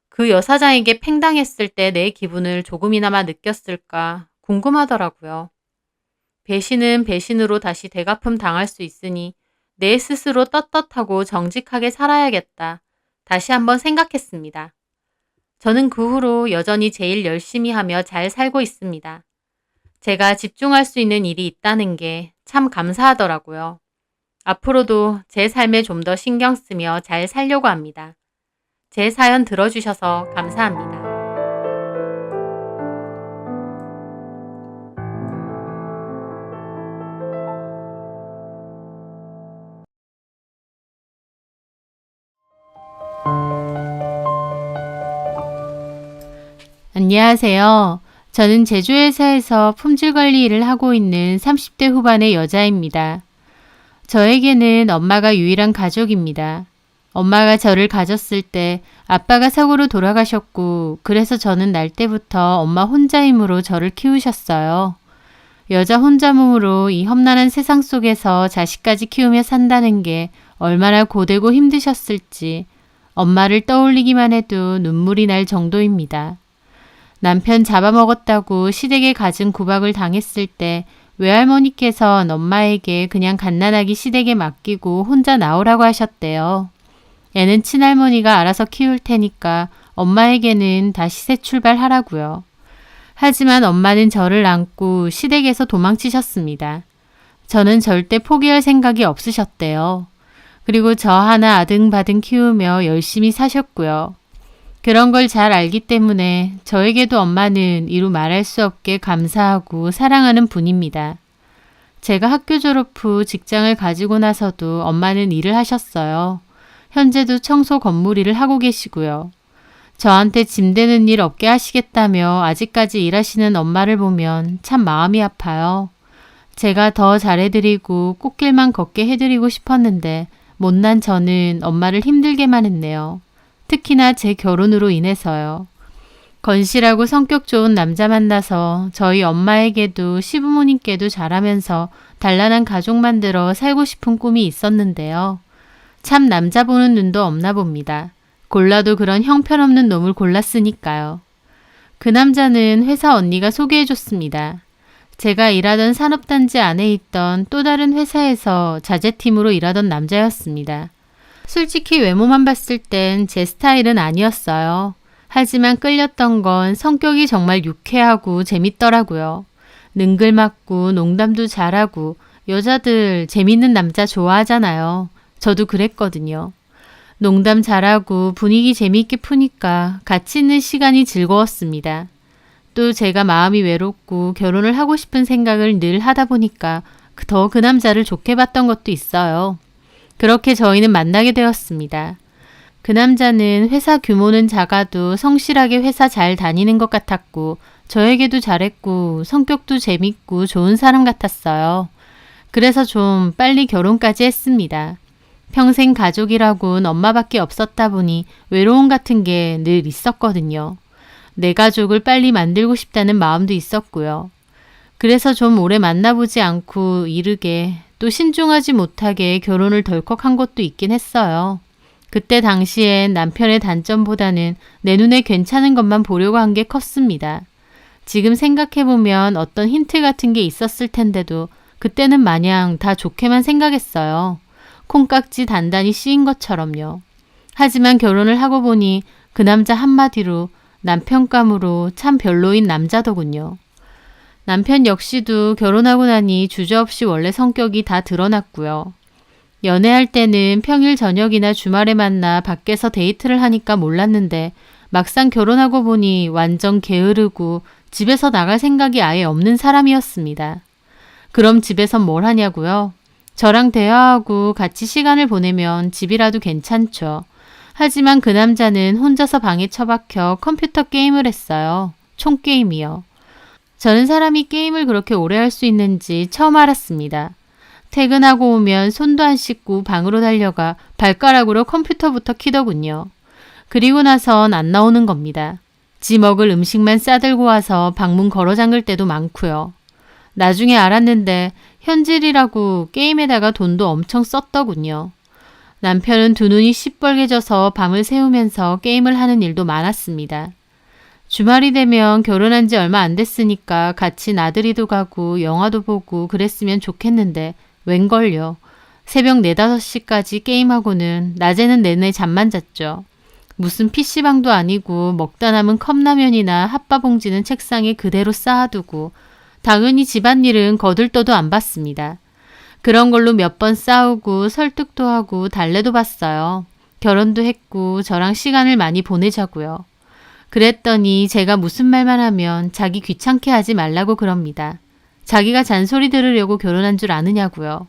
A: 그 여사장에게 팽당했을 때 내 기분을 조금이나마 느꼈을까 궁금하더라고요. 배신은 배신으로 다시 대갚음 당할 수 있으니 내 스스로 떳떳하고 정직하게 살아야겠다. 다시 한번 생각했습니다. 저는 그 후로 여전히 제일 열심히 하며 잘 살고 있습니다. 제가 집중할 수 있는 일이 있다는 게 참 감사하더라고요. 앞으로도 제 삶에 좀 더 신경 쓰며 잘 살려고 합니다. 제 사연 들어주셔서 감사합니다. 안녕하세요. 저는 제조회사에서 품질관리 일을 하고 있는 30대 후반의 여자입니다. 저에게는 엄마가 유일한 가족입니다. 엄마가 저를 가졌을 때 아빠가 사고로 돌아가셨고 그래서 저는 날 때부터 엄마 혼자 힘으로 저를 키우셨어요. 여자 혼자 몸으로 이 험난한 세상 속에서 자식까지 키우며 산다는 게 얼마나 고되고 힘드셨을지 엄마를 떠올리기만 해도 눈물이 날 정도입니다. 남편 잡아먹었다고 시댁에 갖은 구박을 당했을 때 외할머니께선 엄마에게 그냥 갓난아기 시댁에 맡기고 혼자 나오라고 하셨대요. 애는 친할머니가 알아서 키울 테니까 엄마에게는 다시 새 출발하라고요. 하지만 엄마는 저를 안고 시댁에서 도망치셨습니다. 저는 절대 포기할 생각이 없으셨대요. 그리고 저 하나 아등바등 키우며 열심히 사셨고요. 그런 걸 잘 알기 때문에 저에게도 엄마는 이루 말할 수 없게 감사하고 사랑하는 분입니다. 제가 학교 졸업 후 직장을 가지고 나서도 엄마는 일을 하셨어요. 현재도 청소 건물 일을 하고 계시고요. 저한테 짐 되는 일 없게 하시겠다며 아직까지 일하시는 엄마를 보면 참 마음이 아파요. 제가 더 잘해드리고 꽃길만 걷게 해드리고 싶었는데 못난 저는 엄마를 힘들게만 했네요. 특히나 제 결혼으로 인해서요. 건실하고 성격 좋은 남자 만나서 저희 엄마에게도 시부모님께도 잘하면서 단란한 가족 만들어 살고 싶은 꿈이 있었는데요. 참 남자 보는 눈도 없나 봅니다. 골라도 그런 형편없는 놈을 골랐으니까요. 그 남자는 회사 언니가 소개해줬습니다. 제가 일하던 산업단지 안에 있던 또 다른 회사에서 자재팀으로 일하던 남자였습니다. 솔직히 외모만 봤을 땐 제 스타일은 아니었어요. 하지만 끌렸던 건 성격이 정말 유쾌하고 재밌더라고요. 능글맞고 농담도 잘하고 여자들 재밌는 남자 좋아하잖아요. 저도 그랬거든요. 농담 잘하고 분위기 재미있게 푸니까 같이 있는 시간이 즐거웠습니다. 또 제가 마음이 외롭고 결혼을 하고 싶은 생각을 늘 하다 보니까 더 그 남자를 좋게 봤던 것도 있어요. 그렇게 저희는 만나게 되었습니다. 그 남자는 회사 규모는 작아도 성실하게 회사 잘 다니는 것 같았고 저에게도 잘했고 성격도 재밌고 좋은 사람 같았어요. 그래서 좀 빨리 결혼까지 했습니다. 평생 가족이라곤 엄마밖에 없었다 보니 외로움 같은 게 늘 있었거든요. 내 가족을 빨리 만들고 싶다는 마음도 있었고요. 그래서 좀 오래 만나보지 않고 이르게 또 신중하지 못하게 결혼을 덜컥한 것도 있긴 했어요. 그때 당시엔 남편의 단점보다는 내 눈에 괜찮은 것만 보려고 한 게 컸습니다. 지금 생각해보면 어떤 힌트 같은 게 있었을 텐데도 그때는 마냥 다 좋게만 생각했어요. 콩깍지 단단히 씌인 것처럼요. 하지만 결혼을 하고 보니 그 남자 한마디로 남편감으로 참 별로인 남자더군요. 남편 역시도 결혼하고 나니 주저없이 원래 성격이 다 드러났고요. 연애할 때는 평일 저녁이나 주말에 만나 밖에서 데이트를 하니까 몰랐는데 막상 결혼하고 보니 완전 게으르고 집에서 나갈 생각이 아예 없는 사람이었습니다. 그럼 집에선 뭘 하냐고요? 저랑 대화하고 같이 시간을 보내면 집이라도 괜찮죠. 하지만 그 남자는 혼자서 방에 처박혀 컴퓨터 게임을 했어요. 총게임이요. 저는 사람이 게임을 그렇게 오래 할 수 있는지 처음 알았습니다. 퇴근하고 오면 손도 안 씻고 방으로 달려가 발가락으로 컴퓨터부터 키더군요. 그리고 나선 안 나오는 겁니다. 지 먹을 음식만 싸들고 와서 방문 걸어 잠글 때도 많고요. 나중에 알았는데 현질이라고 게임에다가 돈도 엄청 썼더군요. 남편은 두 눈이 시뻘개져서 밤을 새우면서 게임을 하는 일도 많았습니다. 주말이 되면 결혼한 지 얼마 안 됐으니까 같이 나들이도 가고 영화도 보고 그랬으면 좋겠는데 웬걸요. 새벽 4, 5시까지 게임하고는 낮에는 내내 잠만 잤죠. 무슨 PC방도 아니고 먹다 남은 컵라면이나 핫바봉지는 책상에 그대로 쌓아두고 당연히 집안일은 거들떠도 안 봤습니다. 그런 걸로 몇 번 싸우고 설득도 하고 달래도 봤어요. 결혼도 했고 저랑 시간을 많이 보내자고요. 그랬더니 제가 무슨 말만 하면 자기 귀찮게 하지 말라고 그럽니다. 자기가 잔소리 들으려고 결혼한 줄 아느냐고요.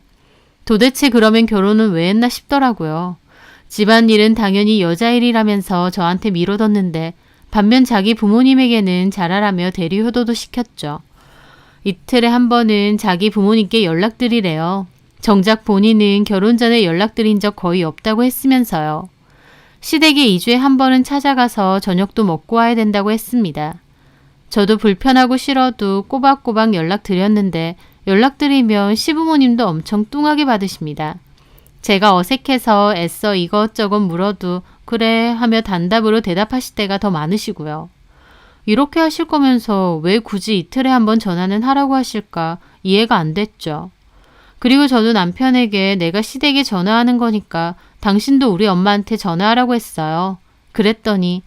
A: 도대체 그러면 결혼은 왜 했나 싶더라고요. 집안일은 당연히 여자 일이라면서 저한테 미뤄뒀는데 반면 자기 부모님에게는 잘하라며 대리 효도도 시켰죠. 이틀에 한 번은 자기 부모님께 연락드리래요. 정작 본인은 결혼 전에 연락드린 적 거의 없다고 했으면서요. 시댁에 2주에 한 번은 찾아가서 저녁도 먹고 와야 된다고 했습니다. 저도 불편하고 싫어도 꼬박꼬박 연락드렸는데 연락드리면 시부모님도 엄청 뚱하게 받으십니다. 제가 어색해서 애써 이것저것 물어도 그래 하며 단답으로 대답하실 때가 더 많으시고요. 이렇게 하실 거면서 왜 굳이 이틀에 한 번 전화는 하라고 하실까 이해가 안 됐죠. 그리고 저도 남편에게 내가 시댁에 전화하는 거니까 당신도 우리 엄마한테 전화하라고 했어요. 그랬더니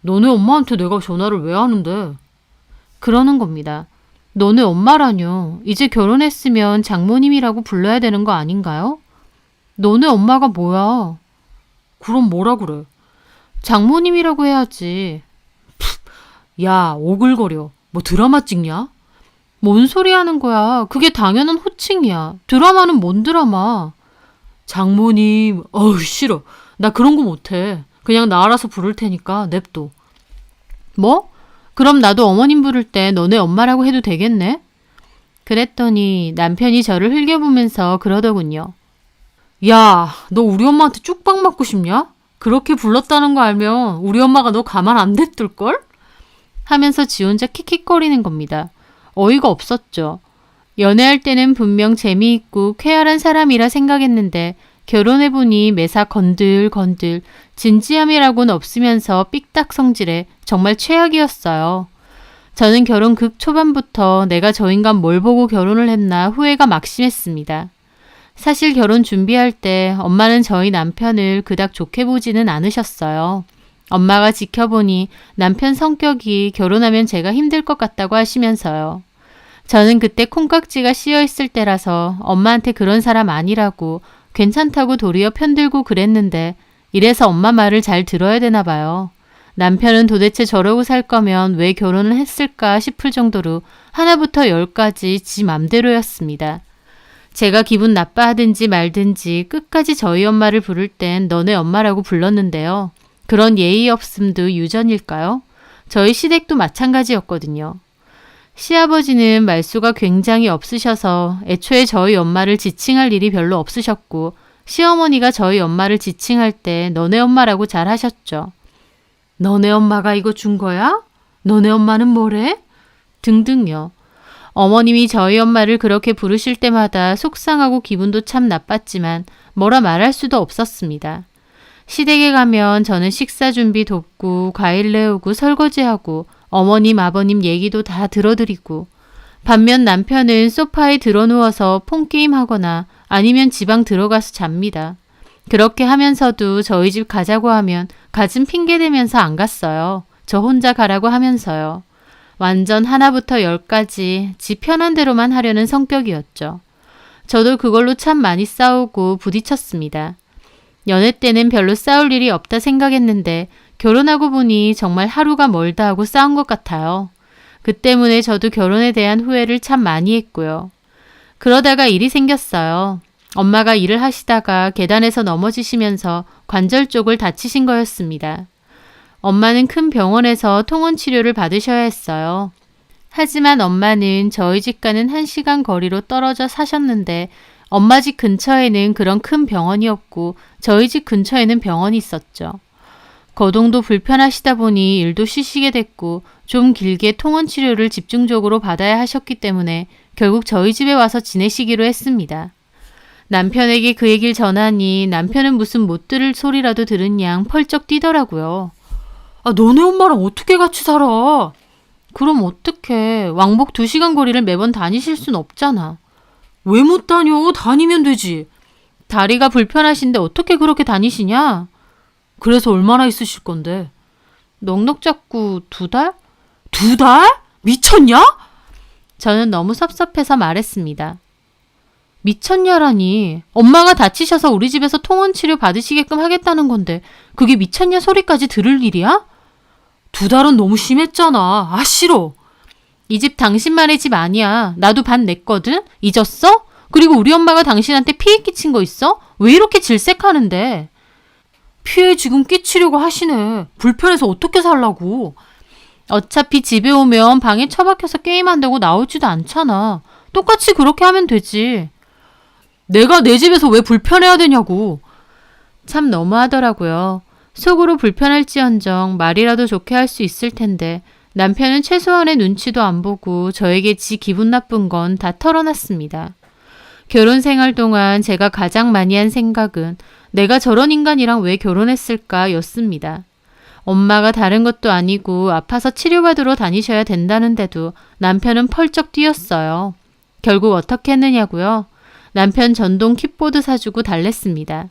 A: 너네 엄마한테 내가 전화를 왜 하는데? 그러는 겁니다. 너네 엄마라뇨. 이제 결혼했으면 장모님이라고 불러야 되는 거 아닌가요? 너네 엄마가 뭐야? 그럼 뭐라 그래? 장모님이라고 해야지. 야, 오글거려. 뭐 드라마 찍냐? 뭔 소리 하는 거야. 그게 당연한 호칭이야. 드라마는 뭔 드라마? 장모님, 어우 싫어. 나 그런 거 못해. 그냥 나 알아서 부를 테니까 냅둬. 뭐? 그럼 나도 어머님 부를 때 너네 엄마라고 해도 되겠네? 그랬더니 남편이 저를 흘겨보면서 그러더군요. 야, 너 우리 엄마한테 쪽박 맞고 싶냐? 그렇게 불렀다는 거 알면 우리 엄마가 너 가만 안 냅둘걸? 하면서 지 혼자 킥킥거리는 겁니다. 어이가 없었죠. 연애할 때는 분명 재미있고 쾌활한 사람이라 생각했는데 결혼해보니 매사 건들건들 진지함이라고는 없으면서 삑딱 성질에 정말 최악이었어요. 저는 결혼 극 초반부터 내가 저 인간 뭘 보고 결혼을 했나 후회가 막심했습니다. 사실 결혼 준비할 때 엄마는 저희 남편을 그닥 좋게 보지는 않으셨어요. 엄마가 지켜보니 남편 성격이 결혼하면 제가 힘들 것 같다고 하시면서요. 저는 그때 콩깍지가 씌어 있을 때라서 엄마한테 그런 사람 아니라고 괜찮다고 도리어 편들고 그랬는데 이래서 엄마 말을 잘 들어야 되나 봐요. 남편은 도대체 저러고 살 거면 왜 결혼을 했을까 싶을 정도로 하나부터 열까지 지 맘대로였습니다. 제가 기분 나빠하든지 말든지 끝까지 저희 엄마를 부를 땐 너네 엄마라고 불렀는데요. 그런 예의 없음도 유전일까요? 저희 시댁도 마찬가지였거든요. 시아버지는 말수가 굉장히 없으셔서 애초에 저희 엄마를 지칭할 일이 별로 없으셨고 시어머니가 저희 엄마를 지칭할 때 너네 엄마라고 잘 하셨죠. 너네 엄마가 이거 준 거야? 너네 엄마는 뭐래? 등등요. 어머님이 저희 엄마를 그렇게 부르실 때마다 속상하고 기분도 참 나빴지만 뭐라 말할 수도 없었습니다. 시댁에 가면 저는 식사 준비 돕고 과일 내오고 설거지하고 어머님 아버님 얘기도 다 들어드리고 반면 남편은 소파에 드러누워서 폰게임하거나 아니면 지방 들어가서 잡니다. 그렇게 하면서도 저희 집 가자고 하면 갖은 핑계 대면서 안 갔어요. 저 혼자 가라고 하면서요. 완전 하나부터 열까지 지 편한 대로만 하려는 성격이었죠. 저도 그걸로 참 많이 싸우고 부딪혔습니다. 연애 때는 별로 싸울 일이 없다 생각했는데 결혼하고 보니 정말 하루가 멀다 하고 싸운 것 같아요. 그 때문에 저도 결혼에 대한 후회를 참 많이 했고요. 그러다가 일이 생겼어요. 엄마가 일을 하시다가 계단에서 넘어지시면서 관절 쪽을 다치신 거였습니다. 엄마는 큰 병원에서 통원 치료를 받으셔야 했어요. 하지만 엄마는 저희 집과는 1시간 거리로 떨어져 사셨는데 엄마 집 근처에는 그런 큰 병원이 없고 저희 집 근처에는 병원이 있었죠. 거동도 불편하시다 보니 일도 쉬시게 됐고 좀 길게 통원 치료를 집중적으로 받아야 하셨기 때문에 결국 저희 집에 와서 지내시기로 했습니다. 남편에게 그 얘기를 전하니 남편은 무슨 못 들을 소리라도 들은 양 펄쩍 뛰더라고요. 아, 너네 엄마랑 어떻게 같이 살아? 그럼 어떡해. 왕복 2시간 거리를 매번 다니실 순 없잖아. 왜 못 다녀? 다니면 되지. 다리가 불편하신데 어떻게 그렇게 다니시냐? 그래서 얼마나 있으실 건데? 넉넉 잡고 2달? 2달? 미쳤냐? 저는 너무 섭섭해서 말했습니다. 미쳤냐라니. 엄마가 다치셔서 우리 집에서 통원 치료 받으시게끔 하겠다는 건데 그게 미쳤냐 소리까지 들을 일이야? 2달은 너무 심했잖아. 아, 싫어. 이 집 당신만의 집 아니야. 나도 반 냈거든? 잊었어? 그리고 우리 엄마가 당신한테 피해 끼친 거 있어? 왜 이렇게 질색하는데? 피해 지금 끼치려고 하시네. 불편해서 어떻게 살라고. 어차피 집에 오면 방에 처박혀서 게임한다고 나오지도 않잖아. 똑같이 그렇게 하면 되지. 내가 내 집에서 왜 불편해야 되냐고. 참 너무하더라고요. 속으로 불편할지언정 말이라도 좋게 할 수 있을 텐데 남편은 최소한의 눈치도 안 보고 저에게 지 기분 나쁜 건 다 털어놨습니다. 결혼 생활 동안 제가 가장 많이 한 생각은 내가 저런 인간이랑 왜 결혼했을까 였습니다. 엄마가 다른 것도 아니고 아파서 치료받으러 다니셔야 된다는데도 남편은 펄쩍 뛰었어요. 결국 어떻게 했느냐고요? 남편 전동 킥보드 사주고 달랬습니다.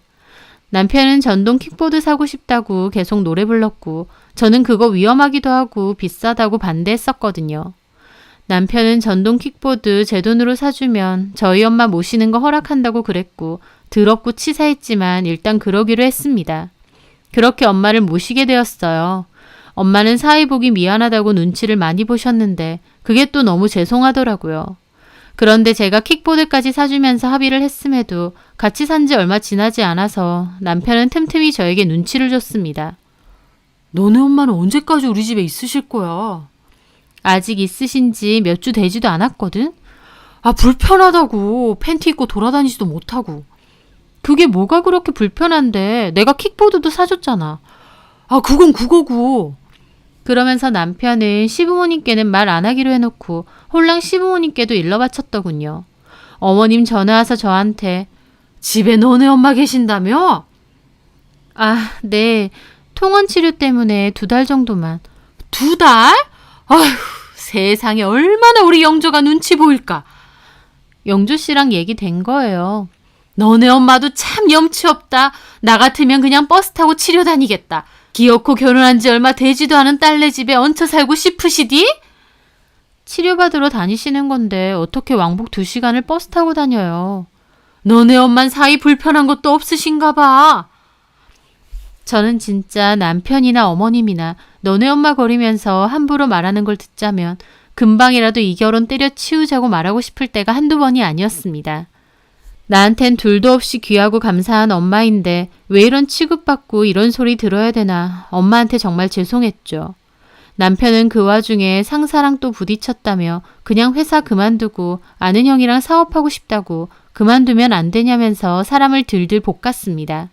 A: 남편은 전동 킥보드 사고 싶다고 계속 노래 불렀고 저는 그거 위험하기도 하고 비싸다고 반대했었거든요. 남편은 전동 킥보드 제 돈으로 사주면 저희 엄마 모시는 거 허락한다고 그랬고 더럽고 치사했지만 일단 그러기로 했습니다. 그렇게 엄마를 모시게 되었어요. 엄마는 사위 보기 미안하다고 눈치를 많이 보셨는데 그게 또 너무 죄송하더라고요. 그런데 제가 킥보드까지 사주면서 합의를 했음에도 같이 산 지 얼마 지나지 않아서 남편은 틈틈이 저에게 눈치를 줬습니다. 너네 엄마는 언제까지 우리 집에 있으실 거야? 아직 있으신 지 몇 주 되지도 않았거든? 아, 불편하다고. 팬티 입고 돌아다니지도 못하고. 그게 뭐가 그렇게 불편한데 내가 킥보드도 사줬잖아. 아, 그건 그거고. 그러면서 남편은 시부모님께는 말 안 하기로 해놓고 홀랑 시부모님께도 일러 바쳤더군요. 어머님 전화 와서 저한테 집에 너네 엄마 계신다며? 아, 네. 통원 치료 때문에 2달 정도만. 2달? 아휴, 세상에 얼마나 우리 영조가 눈치 보일까. 영조 씨랑 얘기된 거예요. 너네 엄마도 참 염치 없다. 나 같으면 그냥 버스 타고 치료 다니겠다. 기어코 결혼한 지 얼마 되지도 않은 딸네 집에 얹혀 살고 싶으시디? 치료받으러 다니시는 건데 어떻게 왕복 2시간을 버스 타고 다녀요. 너네 엄만 사이 불편한 것도 없으신가 봐. 저는 진짜 남편이나 어머님이나 너네 엄마 거리면서 함부로 말하는 걸 듣자면 금방이라도 이 결혼 때려치우자고 말하고 싶을 때가 한두 번이 아니었습니다. 나한텐 둘도 없이 귀하고 감사한 엄마인데 왜 이런 취급받고 이런 소리 들어야 되나 엄마한테 정말 죄송했죠. 남편은 그 와중에 상사랑 또 부딪혔다며 그냥 회사 그만두고 아는 형이랑 사업하고 싶다고 그만두면 안 되냐면서 사람을 들들 볶았습니다.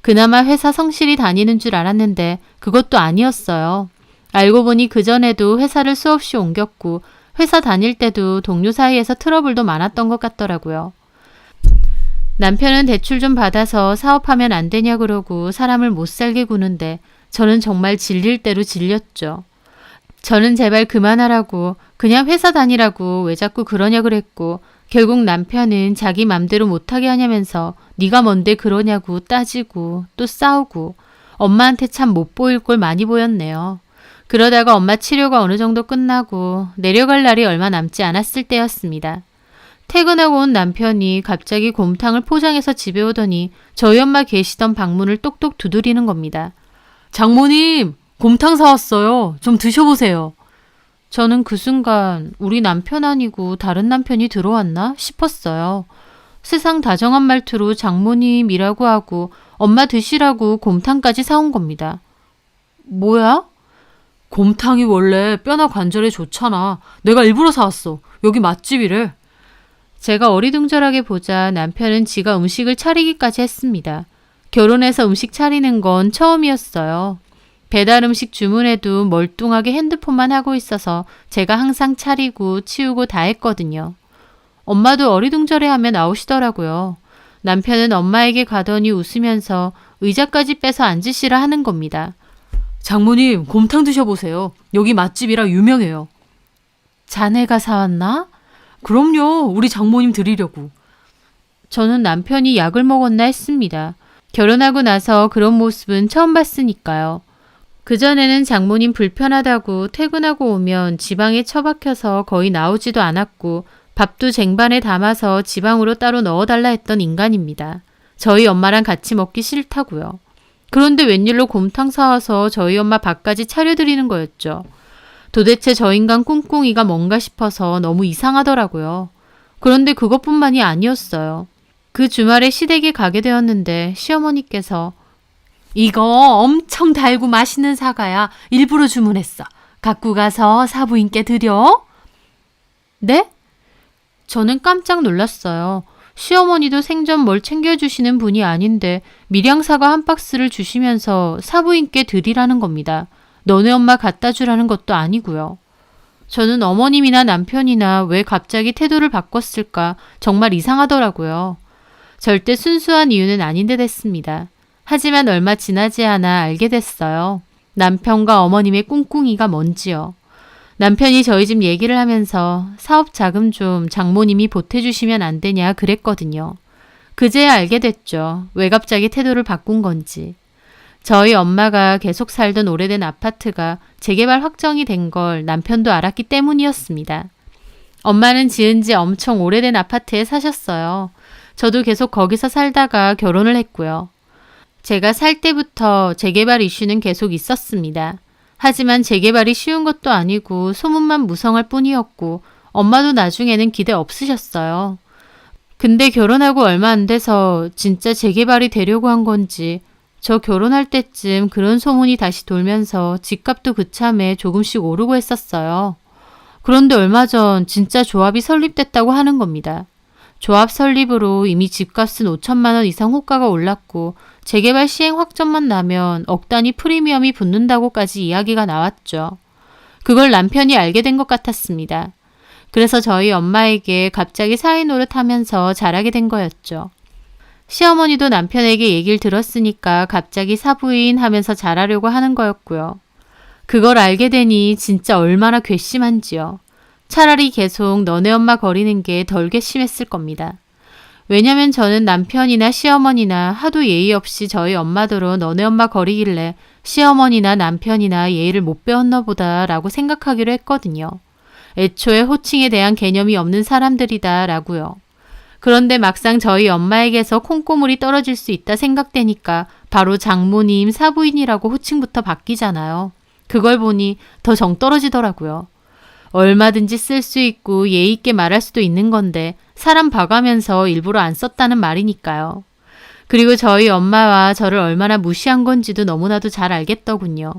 A: 그나마 회사 성실히 다니는 줄 알았는데 그것도 아니었어요. 알고 보니 그전에도 회사를 수없이 옮겼고 회사 다닐 때도 동료 사이에서 트러블도 많았던 것 같더라고요. 남편은 대출 좀 받아서 사업하면 안 되냐 그러고 사람을 못 살게 구는데 저는 정말 질릴 대로 질렸죠. 저는 제발 그만하라고 그냥 회사 다니라고 왜 자꾸 그러냐 그랬고 결국 남편은 자기 맘대로 못하게 하냐면서 네가 뭔데 그러냐고 따지고 또 싸우고 엄마한테 참 못 보일 꼴 많이 보였네요. 그러다가 엄마 치료가 어느 정도 끝나고 내려갈 날이 얼마 남지 않았을 때였습니다. 퇴근하고 온 남편이 갑자기 곰탕을 포장해서 집에 오더니 저희 엄마 계시던 방문을 똑똑 두드리는 겁니다. 장모님, 곰탕 사왔어요. 좀 드셔보세요. 저는 그 순간 우리 남편 아니고 다른 남편이 들어왔나 싶었어요. 세상 다정한 말투로 장모님이라고 하고 엄마 드시라고 곰탕까지 사온 겁니다. 뭐야? 곰탕이 원래 뼈나 관절에 좋잖아. 내가 일부러 사왔어. 여기 맛집이래. 제가 어리둥절하게 보자 남편은 지가 음식을 차리기까지 했습니다. 결혼해서 음식 차리는 건 처음이었어요. 배달 음식 주문해도 멀뚱하게 핸드폰만 하고 있어서 제가 항상 차리고 치우고 다 했거든요. 엄마도 어리둥절해하며 나오시더라고요. 남편은 엄마에게 가더니 웃으면서 의자까지 빼서 앉으시라 하는 겁니다. 장모님, 곰탕 드셔보세요. 여기 맛집이라 유명해요. 자네가 사왔나? 그럼요. 우리 장모님 드리려고. 저는 남편이 약을 먹었나 했습니다. 결혼하고 나서 그런 모습은 처음 봤으니까요. 그전에는 장모님 불편하다고 퇴근하고 오면 지방에 처박혀서 거의 나오지도 않았고 밥도 쟁반에 담아서 지방으로 따로 넣어달라 했던 인간입니다. 저희 엄마랑 같이 먹기 싫다고요. 그런데 웬일로 곰탕 사와서 저희 엄마 밥까지 차려드리는 거였죠. 도대체 저 인간 꿍꿍이가 뭔가 싶어서 너무 이상하더라고요. 그런데 그것뿐만이 아니었어요. 그 주말에 시댁에 가게 되었는데 시어머니께서 이거 엄청 달고 맛있는 사과야. 일부러 주문했어. 갖고 가서 사부인께 드려. 네? 저는 깜짝 놀랐어요. 시어머니도 생전 뭘 챙겨주시는 분이 아닌데 밀양사과 한 박스를 주시면서 사부인께 드리라는 겁니다. 너네 엄마 갖다 주라는 것도 아니고요. 저는 어머님이나 남편이나 왜 갑자기 태도를 바꿨을까 정말 이상하더라고요. 절대 순수한 이유는 아닌 듯 했습니다. 하지만 얼마 지나지 않아 알게 됐어요. 남편과 어머님의 꿍꿍이가 뭔지요. 남편이 저희 집 얘기를 하면서 사업 자금 좀 장모님이 보태주시면 안 되냐 그랬거든요. 그제야 알게 됐죠. 왜 갑자기 태도를 바꾼 건지. 저희 엄마가 계속 살던 오래된 아파트가 재개발 확정이 된 걸 남편도 알았기 때문이었습니다. 엄마는 지은 지 엄청 오래된 아파트에 사셨어요. 저도 계속 거기서 살다가 결혼을 했고요. 제가 살 때부터 재개발 이슈는 계속 있었습니다. 하지만 재개발이 쉬운 것도 아니고 소문만 무성할 뿐이었고 엄마도 나중에는 기대 없으셨어요. 근데 결혼하고 얼마 안 돼서 진짜 재개발이 되려고 한 건지 저 결혼할 때쯤 그런 소문이 다시 돌면서 집값도 그참에 조금씩 오르고 했었어요. 그런데 얼마 전 진짜 조합이 설립됐다고 하는 겁니다. 조합 설립으로 이미 집값은 5천만 원 이상 호가가 올랐고 재개발 시행 확정만 나면 억 단위 프리미엄이 붙는다고까지 이야기가 나왔죠. 그걸 남편이 알게 된 것 같았습니다. 그래서 저희 엄마에게 갑자기 사위 노릇하면서 잘하게 된 거였죠. 시어머니도 남편에게 얘기를 들었으니까 갑자기 사부인 하면서 잘하려고 하는 거였고요. 그걸 알게 되니 진짜 얼마나 괘씸한지요. 차라리 계속 너네 엄마 거리는 게 덜 괘씸했을 겁니다. 왜냐면 저는 남편이나 시어머니나 하도 예의 없이 저희 엄마더러 너네 엄마 거리길래 시어머니나 남편이나 예의를 못 배웠나 보다라고 생각하기로 했거든요. 애초에 호칭에 대한 개념이 없는 사람들이다라고요. 그런데 막상 저희 엄마에게서 콩고물이 떨어질 수 있다 생각되니까 바로 장모님, 사부인이라고 호칭부터 바뀌잖아요. 그걸 보니 더 정 떨어지더라고요. 얼마든지 쓸 수 있고 예의 있게 말할 수도 있는 건데 사람 봐가면서 일부러 안 썼다는 말이니까요. 그리고 저희 엄마와 저를 얼마나 무시한 건지도 너무나도 잘 알겠더군요.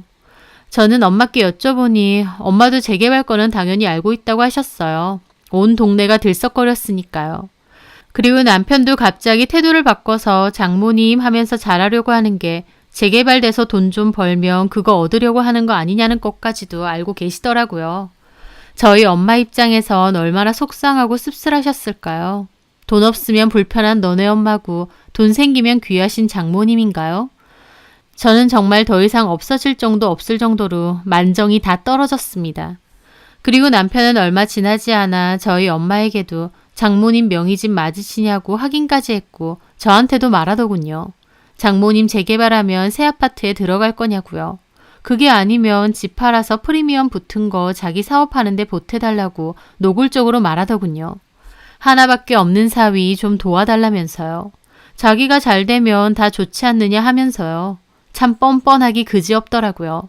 A: 저는 엄마께 여쭤보니 엄마도 재개발 거는 당연히 알고 있다고 하셨어요. 온 동네가 들썩거렸으니까요. 그리고 남편도 갑자기 태도를 바꿔서 장모님 하면서 잘하려고 하는 게 재개발돼서 돈 좀 벌면 그거 얻으려고 하는 거 아니냐는 것까지도 알고 계시더라고요. 저희 엄마 입장에선 얼마나 속상하고 씁쓸하셨을까요? 돈 없으면 불편한 너네 엄마고 돈 생기면 귀하신 장모님인가요? 저는 정말 더 이상 없어질 정도 없을 정도로 만정이 다 떨어졌습니다. 그리고 남편은 얼마 지나지 않아 저희 엄마에게도 장모님 명의 집 맞으시냐고 확인까지 했고 저한테도 말하더군요. 장모님 재개발하면 새 아파트에 들어갈 거냐고요. 그게 아니면 집 팔아서 프리미엄 붙은 거 자기 사업하는데 보태달라고 노골적으로 말하더군요. 하나밖에 없는 사위 좀 도와달라면서요. 자기가 잘 되면 다 좋지 않느냐 하면서요. 참 뻔뻔하기 그지없더라고요.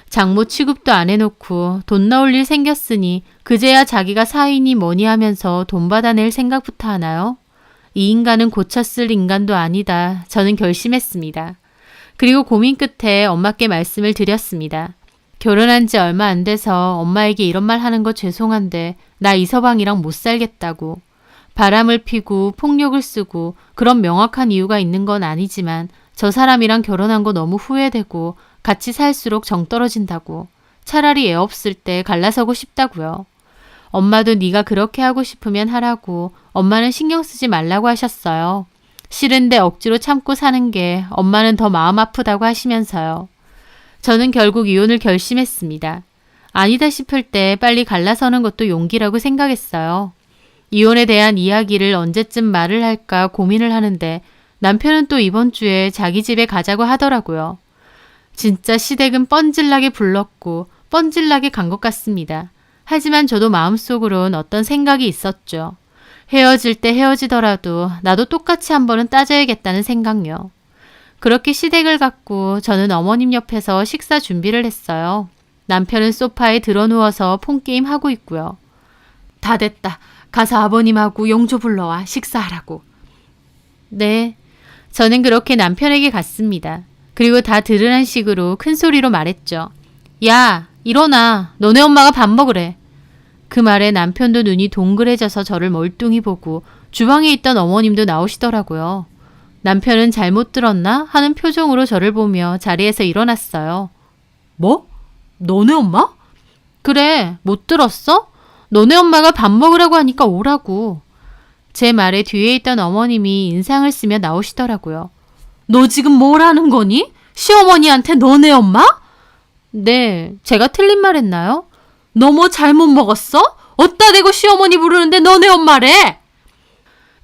A: 장모 취급도 안 해놓고 돈 나올 일 생겼으니 그제야 자기가 사위니 뭐니 하면서 돈 받아낼 생각부터 하나요? 이 인간은 고쳤을 인간도 아니다. 저는 결심했습니다. 그리고 고민 끝에 엄마께 말씀을 드렸습니다. 결혼한 지 얼마 안 돼서 엄마에게 이런 말 하는 거 죄송한데 나 이서방이랑 못 살겠다고. 바람을 피고 폭력을 쓰고 그런 명확한 이유가 있는 건 아니지만 저 사람이랑 결혼한 거 너무 후회되고 같이 살수록 정 떨어진다고. 차라리 애 없을 때 갈라서고 싶다고요. 엄마도 네가 그렇게 하고 싶으면 하라고 엄마는 신경 쓰지 말라고 하셨어요. 싫은데 억지로 참고 사는 게 엄마는 더 마음 아프다고 하시면서요. 저는 결국 이혼을 결심했습니다. 아니다 싶을 때 빨리 갈라서는 것도 용기라고 생각했어요. 이혼에 대한 이야기를 언제쯤 말을 할까 고민을 하는데 남편은 또 이번 주에 자기 집에 가자고 하더라고요. 진짜 시댁은 뻔질나게 불렀고 뻔질나게 간 것 같습니다. 하지만 저도 마음속으론 어떤 생각이 있었죠. 헤어질 때 헤어지더라도 나도 똑같이 한 번은 따져야겠다는 생각요. 그렇게 시댁을 갔고 저는 어머님 옆에서 식사 준비를 했어요. 남편은 소파에 드러누워서 폰게임 하고 있고요. 다 됐다. 가서 아버님하고 용조 불러와 식사하라고. 네. 저는 그렇게 남편에게 갔습니다. 그리고 다 들으란 식으로 큰 소리로 말했죠. 야, 일어나. 너네 엄마가 밥 먹으래. 그 말에 남편도 눈이 동그래져서 저를 멀뚱히 보고 주방에 있던 어머님도 나오시더라고요. 남편은 잘못 들었나 하는 표정으로 저를 보며 자리에서 일어났어요. 뭐? 너네 엄마? 그래, 못 들었어? 너네 엄마가 밥 먹으라고 하니까 오라고. 제 말에 뒤에 있던 어머님이 인상을 쓰며 나오시더라고요. 너 지금 뭘 하는 거니? 시어머니한테 너네 엄마? 네, 제가 틀린 말 했나요? 너 뭐 잘못 먹었어? 어디다 대고 시어머니 부르는데 너네 엄마래?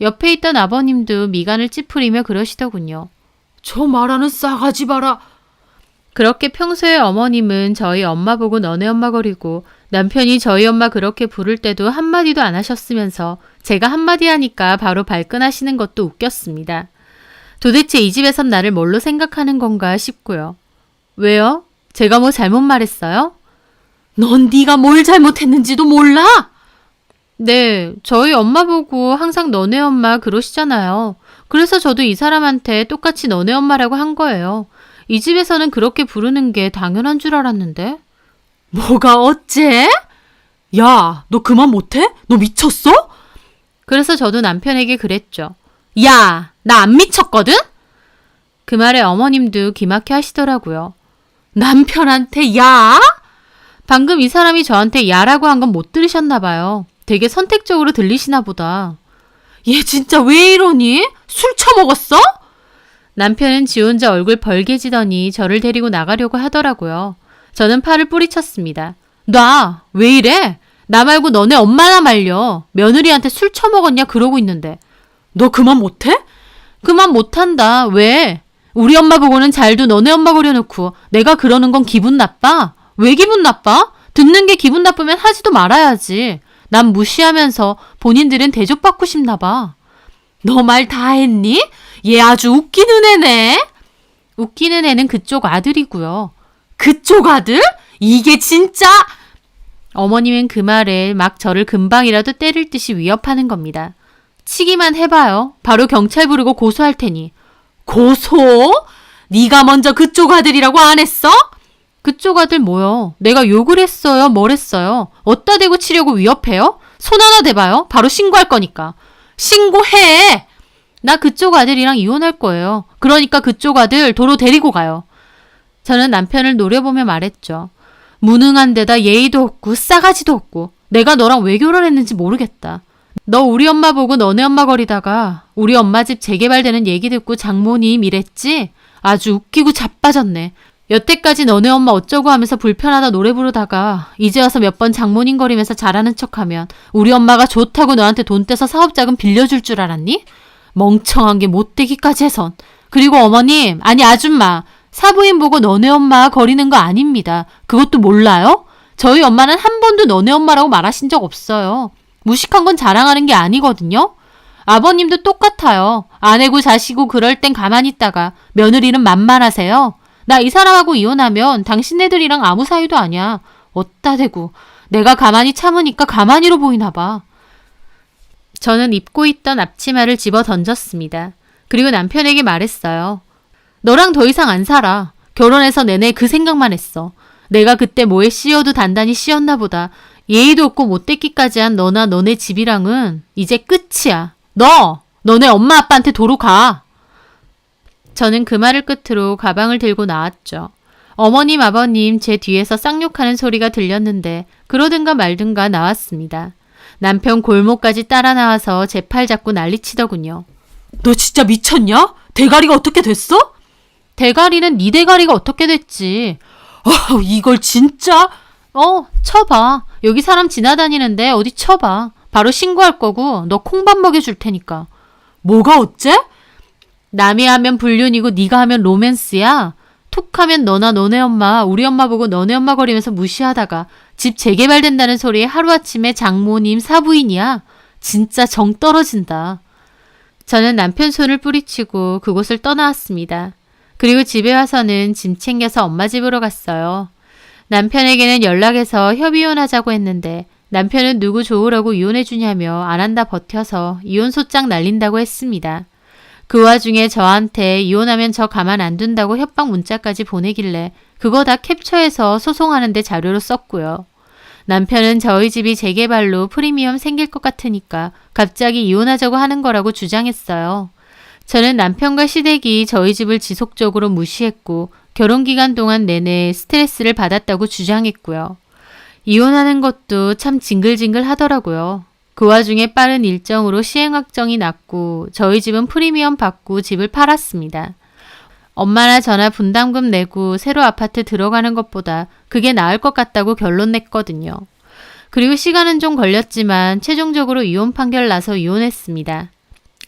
A: 옆에 있던 아버님도 미간을 찌푸리며 그러시더군요. 저 말하는 싸가지 봐라. 그렇게 평소에 어머님은 저희 엄마 보고 너네 엄마 거리고 남편이 저희 엄마 그렇게 부를 때도 한마디도 안 하셨으면서 제가 한마디 하니까 바로 발끈하시는 것도 웃겼습니다. 도대체 이 집에선 나를 뭘로 생각하는 건가 싶고요. 왜요? 제가 뭐 잘못 말했어요? 넌 네가 뭘 잘못했는지도 몰라? 네, 저희 엄마 보고 항상 너네 엄마 그러시잖아요. 그래서 저도 이 사람한테 똑같이 너네 엄마라고 한 거예요. 이 집에서는 그렇게 부르는 게 당연한 줄 알았는데. 뭐가 어째? 야, 너 그만 못해? 너 미쳤어? 그래서 저도 남편에게 그랬죠. 야, 나 안 미쳤거든? 그 말에 어머님도 기막혀 하시더라고요. 남편한테 야? 방금 이 사람이 저한테 야라고 한 건 못 들으셨나 봐요. 되게 선택적으로 들리시나 보다. 얘 진짜 왜 이러니? 술 처먹었어? 남편은 지 혼자 얼굴 벌개지더니 저를 데리고 나가려고 하더라고요. 저는 팔을 뿌리쳤습니다. 놔! 왜 이래? 나 말고 너네 엄마나 말려. 며느리한테 술 처먹었냐 그러고 있는데. 너 그만 못해? 그만 못한다. 왜? 우리 엄마 보고는 잘도 너네 엄마 버려놓고 내가 그러는 건 기분 나빠? 왜 기분 나빠? 듣는 게 기분 나쁘면 하지도 말아야지. 난 무시하면서 본인들은 대접받고 싶나 봐. 너 말 다 했니? 얘 아주 웃기는 애네. 웃기는 애는 그쪽 아들이고요. 그쪽 아들? 이게 진짜... 어머님은 그 말에 막 저를 금방이라도 때릴 듯이 위협하는 겁니다. 치기만 해봐요. 바로 경찰 부르고 고소할 테니. 고소? 네가 먼저 그쪽 아들이라고 안 했어? 그쪽 아들 뭐요? 내가 욕을 했어요? 뭘 했어요? 어디다 대고 치려고 위협해요? 손 하나 대봐요. 바로 신고할 거니까. 신고해! 나 그쪽 아들이랑 이혼할 거예요. 그러니까 그쪽 아들 도로 데리고 가요. 저는 남편을 노려보며 말했죠. 무능한 데다 예의도 없고 싸가지도 없고 내가 너랑 왜 결혼했는지 모르겠다. 너 우리 엄마 보고 너네 엄마 거리다가 우리 엄마 집 재개발되는 얘기 듣고 장모님 이랬지? 아주 웃기고 자빠졌네. 여태까지 너네 엄마 어쩌고 하면서 불편하다 노래 부르다가 이제 와서 몇 번 장모님 거리면서 잘하는 척하면 우리 엄마가 좋다고 너한테 돈 떼서 사업자금 빌려줄 줄 알았니? 멍청한 게 못되기까지 해선. 그리고 어머님, 아니 아줌마, 사부인 보고 너네 엄마 거리는 거 아닙니다. 그것도 몰라요? 저희 엄마는 한 번도 너네 엄마라고 말하신 적 없어요. 무식한 건 자랑하는 게 아니거든요. 아버님도 똑같아요. 아내고 자시고 그럴 땐 가만히 있다가 며느리는 만만하세요. 나 이 사람하고 이혼하면 당신네들이랑 아무 사이도 아니야. 어따 대고 내가 가만히 참으니까 가만히로 보이나 봐. 저는 입고 있던 앞치마를 집어 던졌습니다. 그리고 남편에게 말했어요. 너랑 더 이상 안 살아. 결혼해서 내내 그 생각만 했어. 내가 그때 뭐에 씌어도 단단히 씌었나 보다. 예의도 없고 못되기까지 한 너나 너네 집이랑은 이제 끝이야. 너네 엄마 아빠한테 도로 가. 저는 그 말을 끝으로 가방을 들고 나왔죠. 어머님 아버님 제 뒤에서 쌍욕하는 소리가 들렸는데 그러든가 말든가 나왔습니다. 남편 골목까지 따라 나와서 제 팔 잡고 난리치더군요. 너 진짜 미쳤냐? 대가리가 어떻게 됐어? 대가리는 네 대가리가 어떻게 됐지. 이걸 진짜? 쳐봐. 여기 사람 지나다니는데 어디 쳐봐. 바로 신고할 거고 너 콩밥 먹여줄 테니까. 뭐가 어째? 남이 하면 불륜이고 네가 하면 로맨스야. 툭 하면 너나 너네 엄마 우리 엄마 보고 너네 엄마 거리면서 무시하다가 집 재개발된다는 소리에 하루아침에 장모님 사부인이야. 진짜 정 떨어진다. 저는 남편 손을 뿌리치고 그곳을 떠나왔습니다. 그리고 집에 와서는 짐 챙겨서 엄마 집으로 갔어요. 남편에게는 연락해서 협의혼하자고 했는데 남편은 누구 좋으라고 이혼해주냐며 안 한다 버텨서 이혼 소장 날린다고 했습니다. 그 와중에 저한테 이혼하면 저 가만 안 둔다고 협박 문자까지 보내길래 그거 다 캡처해서 소송하는데 자료로 썼고요. 남편은 저희 집이 재개발로 프리미엄 생길 것 같으니까 갑자기 이혼하자고 하는 거라고 주장했어요. 저는 남편과 시댁이 저희 집을 지속적으로 무시했고 결혼기간 동안 내내 스트레스를 받았다고 주장했고요. 이혼하는 것도 참 징글징글 하더라고요. 그 와중에 빠른 일정으로 시행 확정이 났고 저희 집은 프리미엄 받고 집을 팔았습니다. 엄마나 저나 분담금 내고 새로 아파트 들어가는 것보다 그게 나을 것 같다고 결론 냈거든요. 그리고 시간은 좀 걸렸지만 최종적으로 이혼 판결 나서 이혼했습니다.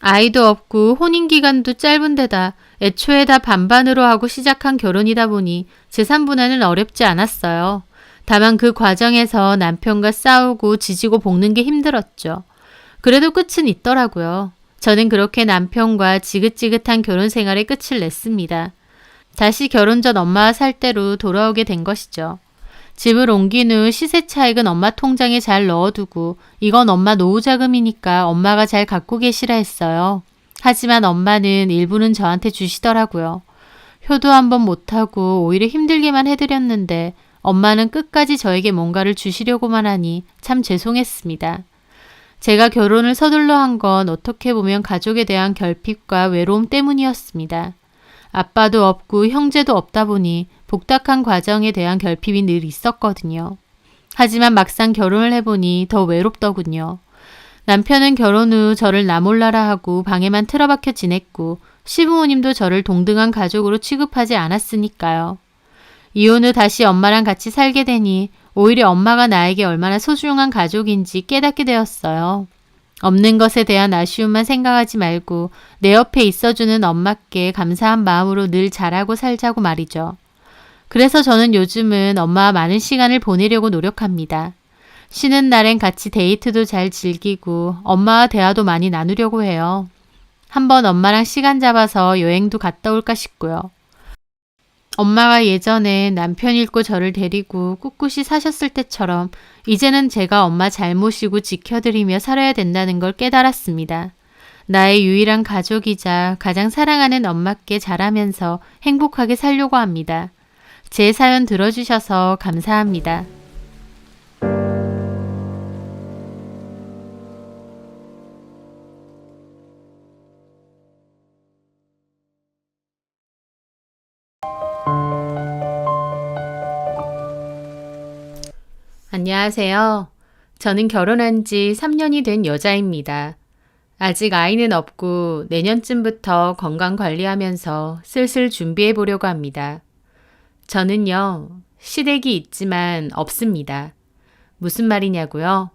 A: 아이도 없고 혼인기간도 짧은 데다 애초에 다 반반으로 하고 시작한 결혼이다 보니 재산 분할은 어렵지 않았어요. 다만 그 과정에서 남편과 싸우고 지지고 볶는 게 힘들었죠. 그래도 끝은 있더라고요. 저는 그렇게 남편과 지긋지긋한 결혼 생활의 끝을 냈습니다. 다시 결혼 전 엄마와 살 때로 돌아오게 된 것이죠. 집을 옮긴 후 시세 차익은 엄마 통장에 잘 넣어두고 이건 엄마 노후 자금이니까 엄마가 잘 갖고 계시라 했어요. 하지만 엄마는 일부는 저한테 주시더라고요. 효도 한번 못하고 오히려 힘들게만 해드렸는데 엄마는 끝까지 저에게 뭔가를 주시려고만 하니 참 죄송했습니다. 제가 결혼을 서둘러 한 건 어떻게 보면 가족에 대한 결핍과 외로움 때문이었습니다. 아빠도 없고 형제도 없다 보니 복잡한 과정에 대한 결핍이 늘 있었거든요. 하지만 막상 결혼을 해보니 더 외롭더군요. 남편은 결혼 후 저를 나몰라라 하고 방에만 틀어박혀 지냈고 시부모님도 저를 동등한 가족으로 취급하지 않았으니까요. 이혼 후 다시 엄마랑 같이 살게 되니 오히려 엄마가 나에게 얼마나 소중한 가족인지 깨닫게 되었어요. 없는 것에 대한 아쉬움만 생각하지 말고 내 옆에 있어주는 엄마께 감사한 마음으로 늘 잘하고 살자고 말이죠. 그래서 저는 요즘은 엄마와 많은 시간을 보내려고 노력합니다. 쉬는 날엔 같이 데이트도 잘 즐기고 엄마와 대화도 많이 나누려고 해요. 한번 엄마랑 시간 잡아서 여행도 갔다 올까 싶고요. 엄마가 예전에 남편 잃고 저를 데리고 꿋꿋이 사셨을 때처럼 이제는 제가 엄마 잘 모시고 지켜드리며 살아야 된다는 걸 깨달았습니다. 나의 유일한 가족이자 가장 사랑하는 엄마께 잘하면서 행복하게 살려고 합니다. 제 사연 들어주셔서 감사합니다. 안녕하세요. 저는 결혼한 지 3년이 된 여자입니다. 아직 아이는 없고 내년쯤부터 건강 관리하면서 슬슬 준비해 보려고 합니다. 저는요, 시댁이 있지만 없습니다. 무슨 말이냐고요?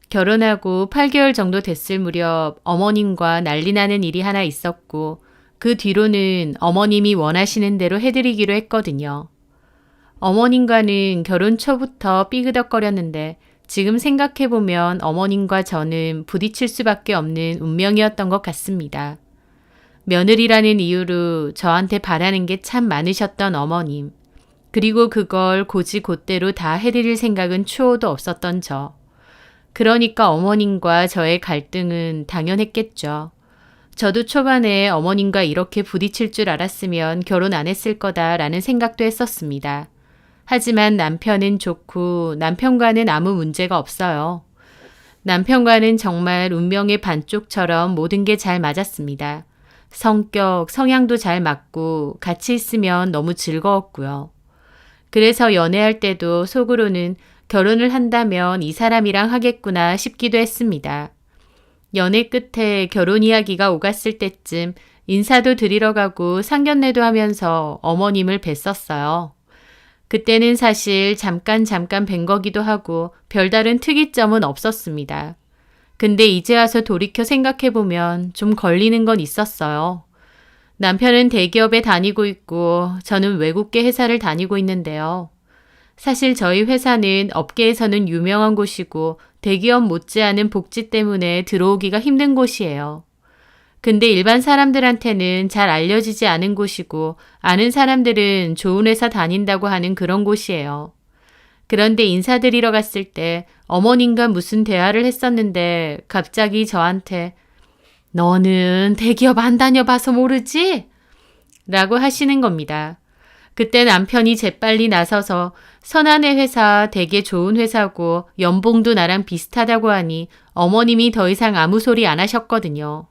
A: 결혼하고 8개월 정도 됐을 무렵 어머님과 난리 나는 일이 하나 있었고 그 뒤로는 어머님이 원하시는 대로 해드리기로 했거든요. 어머님과는 결혼 초부터 삐그덕거렸는데 지금 생각해보면 어머님과 저는 부딪힐 수밖에 없는 운명이었던 것 같습니다. 며느리라는 이유로 저한테 바라는 게 참 많으셨던 어머님. 그리고 그걸 곧이곧대로 다 해드릴 생각은 추호도 없었던 저. 그러니까 어머님과 저의 갈등은 당연했겠죠. 저도 초반에 어머님과 이렇게 부딪힐 줄 알았으면 결혼 안 했을 거다라는 생각도 했었습니다. 하지만 남편은 좋고 남편과는 아무 문제가 없어요. 남편과는 정말 운명의 반쪽처럼 모든 게 잘 맞았습니다. 성격, 성향도 잘 맞고 같이 있으면 너무 즐거웠고요. 그래서 연애할 때도 속으로는 결혼을 한다면 이 사람이랑 하겠구나 싶기도 했습니다. 연애 끝에 결혼 이야기가 오갔을 때쯤 인사도 드리러 가고 상견례도 하면서 어머님을 뵀었어요. 그때는 사실 잠깐 뵌 거기도 하고 별다른 특이점은 없었습니다. 근데 이제 와서 돌이켜 생각해보면 좀 걸리는 건 있었어요. 남편은 대기업에 다니고 있고 저는 외국계 회사를 다니고 있는데요. 사실 저희 회사는 업계에서는 유명한 곳이고 대기업 못지않은 복지 때문에 들어오기가 힘든 곳이에요. 근데 일반 사람들한테는 잘 알려지지 않은 곳이고 아는 사람들은 좋은 회사 다닌다고 하는 그런 곳이에요. 그런데 인사드리러 갔을 때 어머님과 무슨 대화를 했었는데 갑자기 저한테 너는 대기업 안 다녀봐서 모르지? 라고 하시는 겁니다. 그때 남편이 재빨리 나서서 선한의 회사 되게 좋은 회사고 연봉도 나랑 비슷하다고 하니 어머님이 더 이상 아무 소리 안 하셨거든요.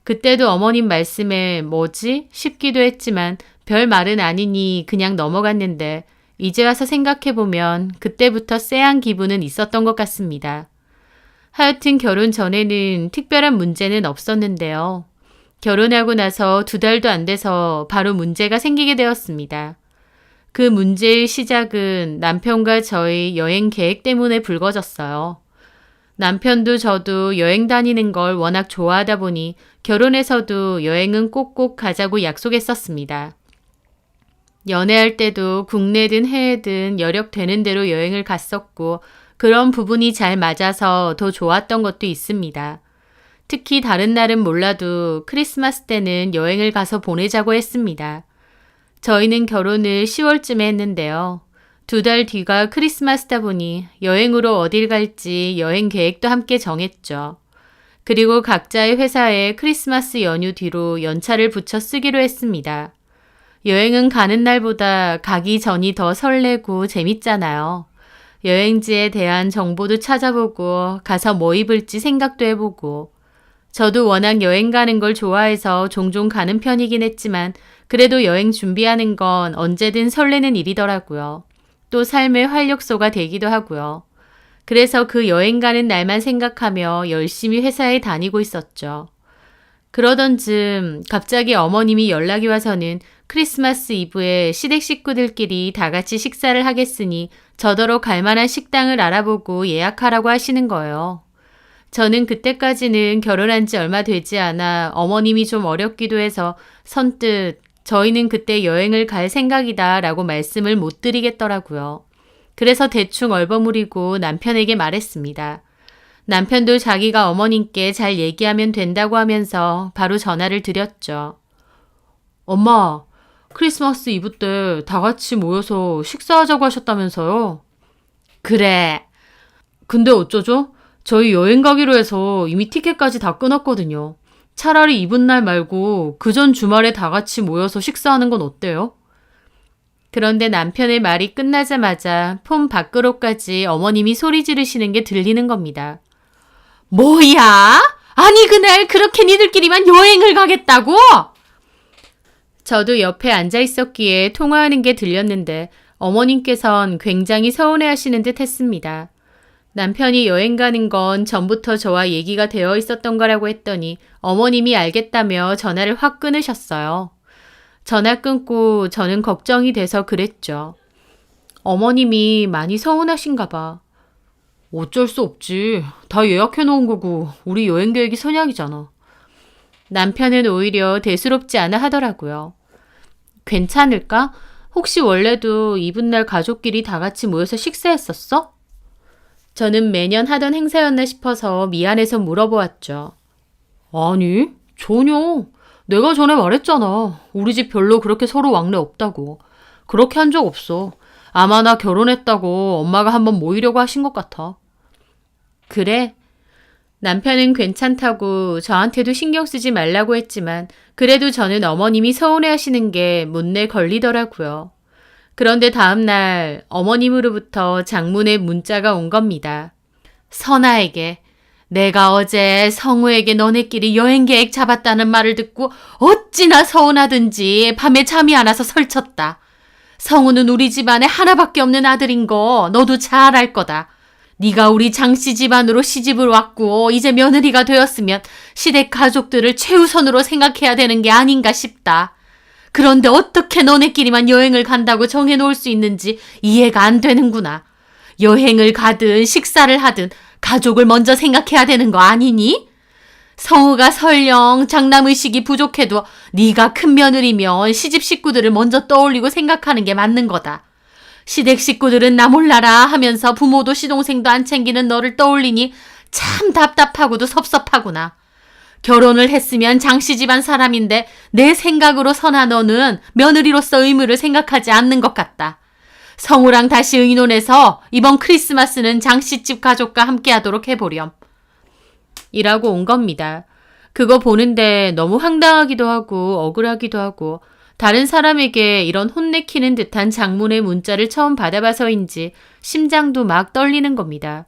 A: 그때도 어머님 말씀에 뭐지? 싶기도 했지만 별 말은 아니니 그냥 넘어갔는데 이제 와서 생각해보면 그때부터 쎄한 기분은 있었던 것 같습니다. 하여튼 결혼 전에는 특별한 문제는 없었는데요. 결혼하고 나서 2달도 안 돼서 바로 문제가 생기게 되었습니다. 그 문제의 시작은 남편과 저의 여행 계획 때문에 불거졌어요. 남편도 저도 여행 다니는 걸 워낙 좋아하다 보니 결혼해서도 여행은 꼭꼭 가자고 약속했었습니다. 연애할 때도 국내든 해외든 여력 되는 대로 여행을 갔었고 그런 부분이 잘 맞아서 더 좋았던 것도 있습니다. 특히 다른 날은 몰라도 크리스마스 때는 여행을 가서 보내자고 했습니다. 저희는 결혼을 10월쯤에 했는데요. 2달 뒤가 크리스마스다 보니 여행으로 어딜 갈지 여행 계획도 함께 정했죠. 그리고 각자의 회사에 크리스마스 연휴 뒤로 연차를 붙여 쓰기로 했습니다. 여행은 가는 날보다 가기 전이 더 설레고 재밌잖아요. 여행지에 대한 정보도 찾아보고 가서 뭐 입을지 생각도 해보고 저도 워낙 여행 가는 걸 좋아해서 종종 가는 편이긴 했지만 그래도 여행 준비하는 건 언제든 설레는 일이더라고요. 또 삶의 활력소가 되기도 하고요. 그래서 그 여행 가는 날만 생각하며 열심히 회사에 다니고 있었죠. 그러던 즈음 갑자기 어머님이 연락이 와서는 크리스마스 이브에 시댁 식구들끼리 다 같이 식사를 하겠으니 저더러 갈 만한 식당을 알아보고 예약하라고 하시는 거예요. 저는 그때까지는 결혼한 지 얼마 되지 않아 어머님이 좀 어렵기도 해서 선뜻 저희는 그때 여행을 갈 생각이다 라고 말씀을 못 드리겠더라고요. 그래서 대충 얼버무리고 남편에게 말했습니다. 남편도 자기가 어머님께 잘 얘기하면 된다고 하면서 바로 전화를 드렸죠. 엄마, 크리스마스 이브 때 다 같이 모여서 식사하자고 하셨다면서요? 그래. 근데 어쩌죠? 저희 여행 가기로 해서 이미 티켓까지 다 끊었거든요. 차라리 이브 날 말고 그 전 주말에 다 같이 모여서 식사하는 건 어때요? 그런데 남편의 말이 끝나자마자 폰 밖으로까지 어머님이 소리 지르시는 게 들리는 겁니다. 뭐야? 아니 그날 그렇게 니들끼리만 여행을 가겠다고? 저도 옆에 앉아 있었기에 통화하는 게 들렸는데 어머님께선 굉장히 서운해하시는 듯 했습니다. 남편이 여행 가는 건 전부터 저와 얘기가 되어 있었던 거라고 했더니 어머님이 알겠다며 전화를 확 끊으셨어요. 전화 끊고 저는 걱정이 돼서 그랬죠. 어머님이 많이 서운하신가 봐. 어쩔 수 없지. 다 예약해 놓은 거고 우리 여행 계획이 선약이잖아. 남편은 오히려 대수롭지 않아 하더라고요. 괜찮을까? 혹시 원래도 이브날 가족끼리 다 같이 모여서 식사했었어? 저는 매년 하던 행사였나 싶어서 미안해서 물어보았죠. 아니, 전혀. 내가 전에 말했잖아. 우리 집 별로 그렇게 서로 왕래 없다고. 그렇게 한 적 없어. 아마 나 결혼했다고 엄마가 한번 모이려고 하신 것 같아. 그래? 남편은 괜찮다고 저한테도 신경 쓰지 말라고 했지만 그래도 저는 어머님이 서운해하시는 게 못내 걸리더라고요. 그런데 다음날 어머님으로부터 장문의 문자가 온 겁니다. 선아에게 내가 어제 성우에게 너네끼리 여행 계획 잡았다는 말을 듣고 어찌나 서운하든지 밤에 잠이 안 와서 설쳤다. 성우는 우리 집안에 하나밖에 없는 아들인 거 너도 잘 알 거다. 네가 우리 장씨 집안으로 시집을 왔고 이제 며느리가 되었으면 시댁 가족들을 최우선으로 생각해야 되는 게 아닌가 싶다. 그런데 어떻게 너네끼리만 여행을 간다고 정해놓을 수 있는지 이해가 안 되는구나. 여행을 가든 식사를 하든 가족을 먼저 생각해야 되는 거 아니니? 성우가 설령 장남의식이 부족해도 네가 큰 며느리면 시집 식구들을 먼저 떠올리고 생각하는 게 맞는 거다. 시댁 식구들은 나 몰라라 하면서 부모도 시동생도 안 챙기는 너를 떠올리니 참 답답하고도 섭섭하구나. 결혼을 했으면 장씨 집안 사람인데 내 생각으로 선아 너는 며느리로서 의무를 생각하지 않는 것 같다. 성우랑 다시 의논해서 이번 크리스마스는 장씨집 가족과 함께 하도록 해보렴. 이라고 온 겁니다. 그거 보는데 너무 황당하기도 하고 억울하기도 하고 다른 사람에게 이런 혼내키는 듯한 장문의 문자를 처음 받아봐서인지 심장도 막 떨리는 겁니다.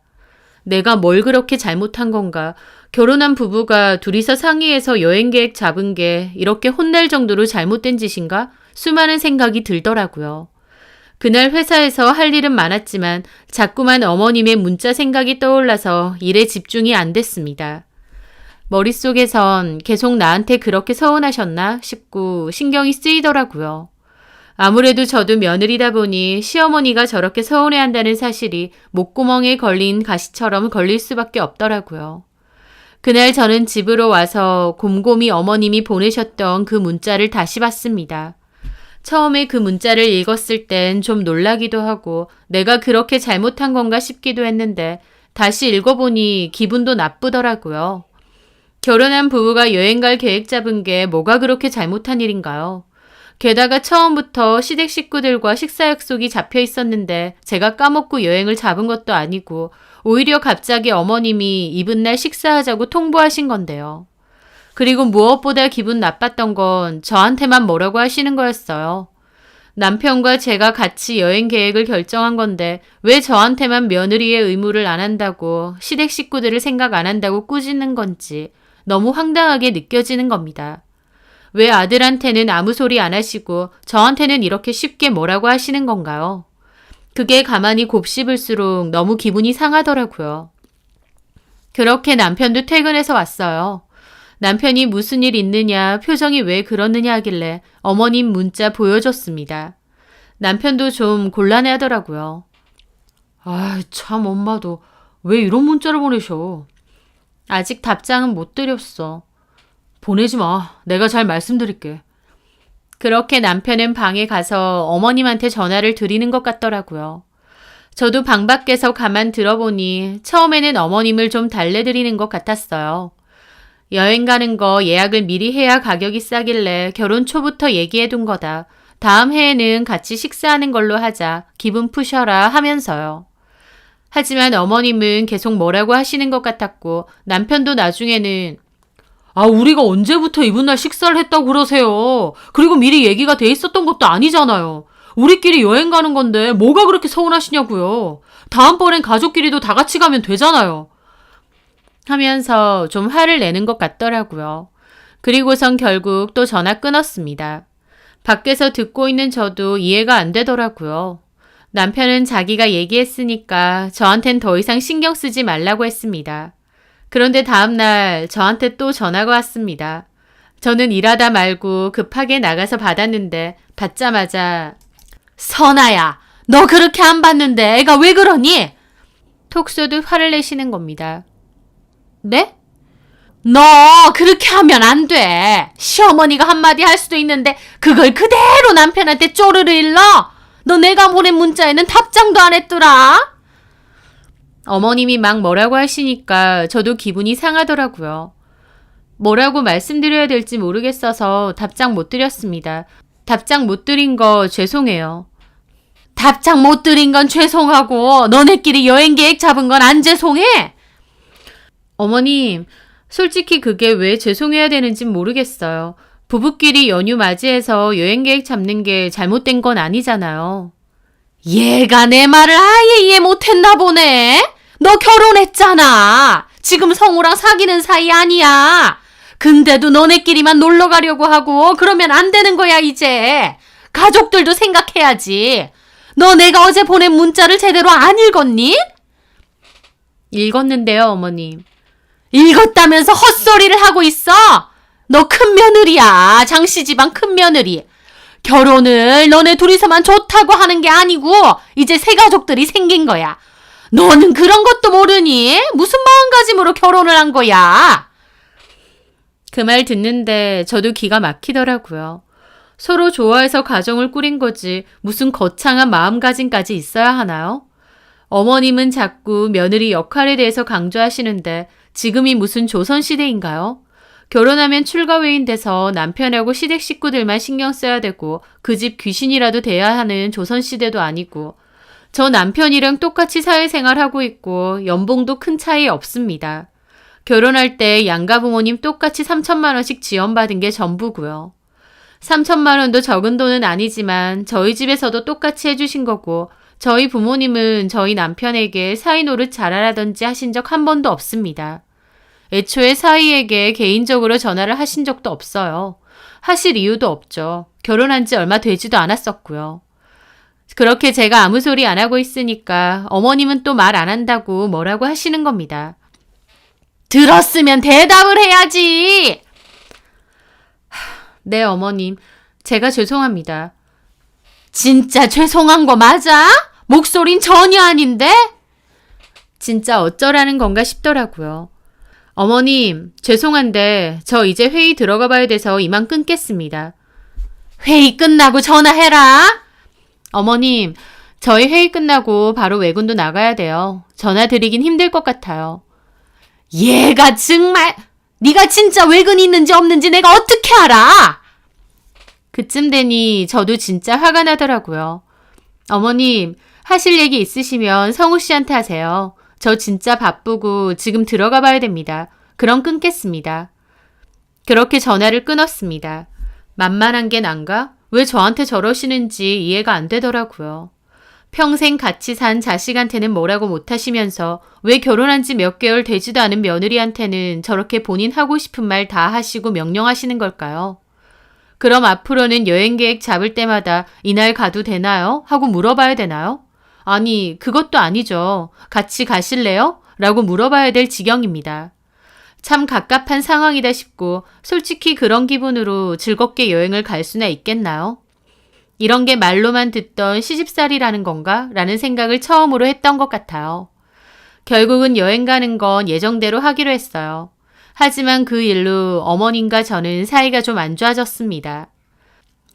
A: 내가 뭘 그렇게 잘못한 건가? 결혼한 부부가 둘이서 상의해서 여행 계획 잡은 게 이렇게 혼날 정도로 잘못된 짓인가? 수많은 생각이 들더라고요. 그날 회사에서 할 일은 많았지만 자꾸만 어머님의 문자 생각이 떠올라서 일에 집중이 안 됐습니다. 머릿속에선 계속 나한테 그렇게 서운하셨나 싶고 신경이 쓰이더라고요. 아무래도 저도 며느리다 보니 시어머니가 저렇게 서운해한다는 사실이 목구멍에 걸린 가시처럼 걸릴 수밖에 없더라고요. 그날 저는 집으로 와서 곰곰이 어머님이 보내셨던 그 문자를 다시 봤습니다. 처음에 그 문자를 읽었을 땐 좀 놀라기도 하고 내가 그렇게 잘못한 건가 싶기도 했는데 다시 읽어보니 기분도 나쁘더라고요. 결혼한 부부가 여행 갈 계획 잡은 게 뭐가 그렇게 잘못한 일인가요? 게다가 처음부터 시댁 식구들과 식사 약속이 잡혀 있었는데 제가 까먹고 여행을 잡은 것도 아니고 오히려 갑자기 어머님이 이브날 식사하자고 통보하신 건데요. 그리고 무엇보다 기분 나빴던 건 저한테만 뭐라고 하시는 거였어요. 남편과 제가 같이 여행 계획을 결정한 건데 왜 저한테만 며느리의 의무를 안 한다고 시댁 식구들을 생각 안 한다고 꾸짖는 건지 너무 황당하게 느껴지는 겁니다. 왜 아들한테는 아무 소리 안 하시고 저한테는 이렇게 쉽게 뭐라고 하시는 건가요? 그게 가만히 곱씹을수록 너무 기분이 상하더라고요. 그렇게 남편도 퇴근해서 왔어요. 남편이 무슨 일 있느냐, 표정이 왜 그러느냐 하길래 어머님 문자 보여줬습니다. 남편도 좀 곤란해하더라고요. 참 엄마도 왜 이런 문자를 보내셔? 아직 답장은 못 드렸어. 보내지 마. 내가 잘 말씀드릴게. 그렇게 남편은 방에 가서 어머님한테 전화를 드리는 것 같더라고요. 저도 방 밖에서 가만 들어보니 처음에는 어머님을 좀 달래드리는 것 같았어요. 여행 가는 거 예약을 미리 해야 가격이 싸길래 결혼 초부터 얘기해둔 거다. 다음 해에는 같이 식사하는 걸로 하자. 기분 푸셔라 하면서요. 하지만 어머님은 계속 뭐라고 하시는 것 같았고 남편도 나중에는 우리가 언제부터 이분 날 식사를 했다고 그러세요. 그리고 미리 얘기가 돼 있었던 것도 아니잖아요. 우리끼리 여행 가는 건데 뭐가 그렇게 서운하시냐고요. 다음번엔 가족끼리도 다 같이 가면 되잖아요. 하면서 좀 화를 내는 것 같더라고요. 그리고선 결국 또 전화 끊었습니다. 밖에서 듣고 있는 저도 이해가 안 되더라고요. 남편은 자기가 얘기했으니까 저한텐 더 이상 신경 쓰지 말라고 했습니다. 그런데 다음날 저한테 또 전화가 왔습니다. 저는 일하다 말고 급하게 나가서 받았는데 받자마자 선아야, 너 그렇게 안 받는데 애가 왜 그러니? 톡 쏘듯 화를 내시는 겁니다. 네? 너 그렇게 하면 안 돼. 시어머니가 한마디 할 수도 있는데 그걸 그대로 남편한테 쪼르르 일러? 너 내가 보낸 문자에는 답장도 안 했더라? 어머님이 막 뭐라고 하시니까 저도 기분이 상하더라고요. 뭐라고 말씀드려야 될지 모르겠어서 답장 못 드렸습니다. 답장 못 드린 거 죄송해요. 답장 못 드린 건 죄송하고 너네끼리 여행 계획 잡은 건 안 죄송해? 어머님, 솔직히 그게 왜 죄송해야 되는진 모르겠어요. 부부끼리 연휴 맞이해서 여행 계획 잡는 게 잘못된 건 아니잖아요. 얘가 내 말을 아예 이해 못했나 보네. 너 결혼했잖아. 지금 성우랑 사귀는 사이 아니야. 근데도 너네끼리만 놀러 가려고 하고 그러면 안 되는 거야 이제. 가족들도 생각해야지. 너 내가 어제 보낸 문자를 제대로 안 읽었니? 읽었는데요, 어머님. 읽었다면서 헛소리를 하고 있어? 너 큰 며느리야. 장씨 집안 큰 며느리. 결혼을 너네 둘이서만 좋다고 하는 게 아니고 이제 새 가족들이 생긴 거야. 너는 그런 것도 모르니? 무슨 마음가짐으로 결혼을 한 거야? 그 말 듣는데 저도 기가 막히더라고요. 서로 좋아해서 가정을 꾸린 거지 무슨 거창한 마음가짐까지 있어야 하나요? 어머님은 자꾸 며느리 역할에 대해서 강조하시는데 지금이 무슨 조선시대인가요? 결혼하면 출가회인 돼서 남편하고 시댁 식구들만 신경 써야 되고 그 집 귀신이라도 돼야 하는 조선시대도 아니고 저 남편이랑 똑같이 사회생활하고 있고 연봉도 큰 차이 없습니다. 결혼할 때 양가 부모님 똑같이 3천만 원씩 지원받은 게 전부고요. 3천만 원도 적은 돈은 아니지만 저희 집에서도 똑같이 해주신 거고 저희 부모님은 저희 남편에게 사위 노릇 잘하라든지 하신 적 한 번도 없습니다. 애초에 사위에게 개인적으로 전화를 하신 적도 없어요. 하실 이유도 없죠. 결혼한 지 얼마 되지도 않았었고요. 그렇게 제가 아무 소리 안 하고 있으니까 어머님은 또 말 안 한다고 뭐라고 하시는 겁니다. 들었으면 대답을 해야지. 네, 어머님. 제가 죄송합니다. 진짜 죄송한 거 맞아? 목소린 전혀 아닌데? 진짜 어쩌라는 건가 싶더라고요. 어머님, 죄송한데 저 이제 회의 들어가 봐야 돼서 이만 끊겠습니다. 회의 끝나고 전화해라. 어머님, 저희 회의 끝나고 바로 외근도 나가야 돼요. 전화 드리긴 힘들 것 같아요. 얘가 정말 네가 진짜 외근이 있는지 없는지 내가 어떻게 알아? 그쯤 되니 저도 진짜 화가 나더라고요. 어머님, 하실 얘기 있으시면 성우 씨한테 하세요. 저 진짜 바쁘고 지금 들어가 봐야 됩니다. 그럼 끊겠습니다. 그렇게 전화를 끊었습니다. 만만한 게 난가? 왜 저한테 저러시는지 이해가 안 되더라고요. 평생 같이 산 자식한테는 뭐라고 못하시면서 왜 결혼한 지 몇 개월 되지도 않은 며느리한테는 저렇게 본인 하고 싶은 말 다 하시고 명령하시는 걸까요? 그럼 앞으로는 여행 계획 잡을 때마다 이날 가도 되나요? 하고 물어봐야 되나요? 아니, 그것도 아니죠. 같이 가실래요? 라고 물어봐야 될 지경입니다. 참 갑갑한 상황이다 싶고 솔직히 그런 기분으로 즐겁게 여행을 갈 수나 있겠나요? 이런 게 말로만 듣던 시집살이라는 건가? 라는 생각을 처음으로 했던 것 같아요. 결국은 여행 가는 건 예정대로 하기로 했어요. 하지만 그 일로 어머님과 저는 사이가 좀 안 좋아졌습니다.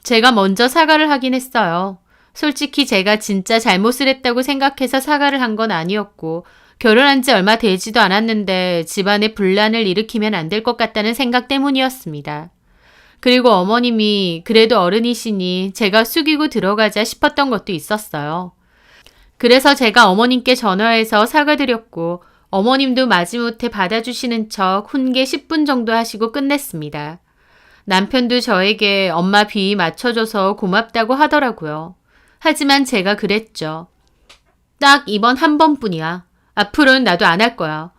A: 제가 먼저 사과를 하긴 했어요. 솔직히 제가 진짜 잘못을 했다고 생각해서 사과를 한 건 아니었고 결혼한 지 얼마 되지도 않았는데 집안에 분란을 일으키면 안 될 것 같다는 생각 때문이었습니다. 그리고 어머님이 그래도 어른이시니 제가 숙이고 들어가자 싶었던 것도 있었어요. 그래서 제가 어머님께 전화해서 사과드렸고 어머님도 마지못해 받아주시는 척 훈계 10분 정도 하시고 끝냈습니다. 남편도 저에게 엄마 비위 맞춰줘서 고맙다고 하더라고요. 하지만 제가 그랬죠. 딱 이번 한 번뿐이야. 앞으로는 나도 안 할 거야.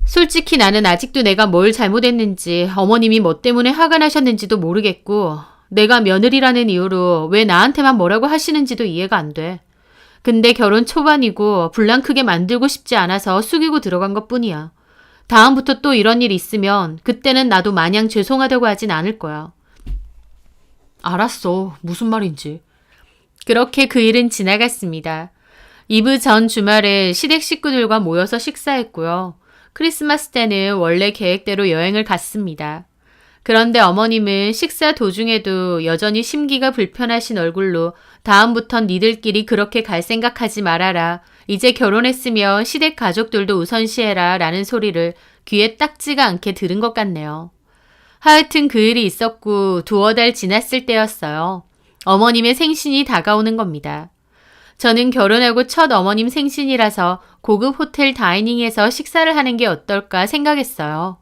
A: 솔직히 나는 아직도 내가 뭘 잘못했는지 어머님이 뭐 때문에 화가 나셨는지도 모르겠고 내가 며느리라는 이유로 왜 나한테만 뭐라고 하시는지도 이해가 안 돼. 근데 결혼 초반이고 분란 크게 만들고 싶지 않아서 숙이고 들어간 것뿐이야. 다음부터 또 이런 일 있으면 그때는 나도 마냥 죄송하다고 하진 않을 거야. 알았어. 무슨 말인지. 그렇게 그 일은 지나갔습니다. 이브 전 주말에 시댁 식구들과 모여서 식사했고요. 크리스마스 때는 원래 계획대로 여행을 갔습니다. 그런데 어머님은 식사 도중에도 여전히 심기가 불편하신 얼굴로 다음부턴 니들끼리 그렇게 갈 생각하지 말아라. 이제 결혼했으면 시댁 가족들도 우선시해라 라는 소리를 귀에 딱지가 않게 들은 것 같네요. 하여튼 그 일이 있었고 두어 달 지났을 때였어요. 어머님의 생신이 다가오는 겁니다. 저는 결혼하고 첫 어머님 생신이라서 고급 호텔 다이닝에서 식사를 하는 게 어떨까 생각했어요.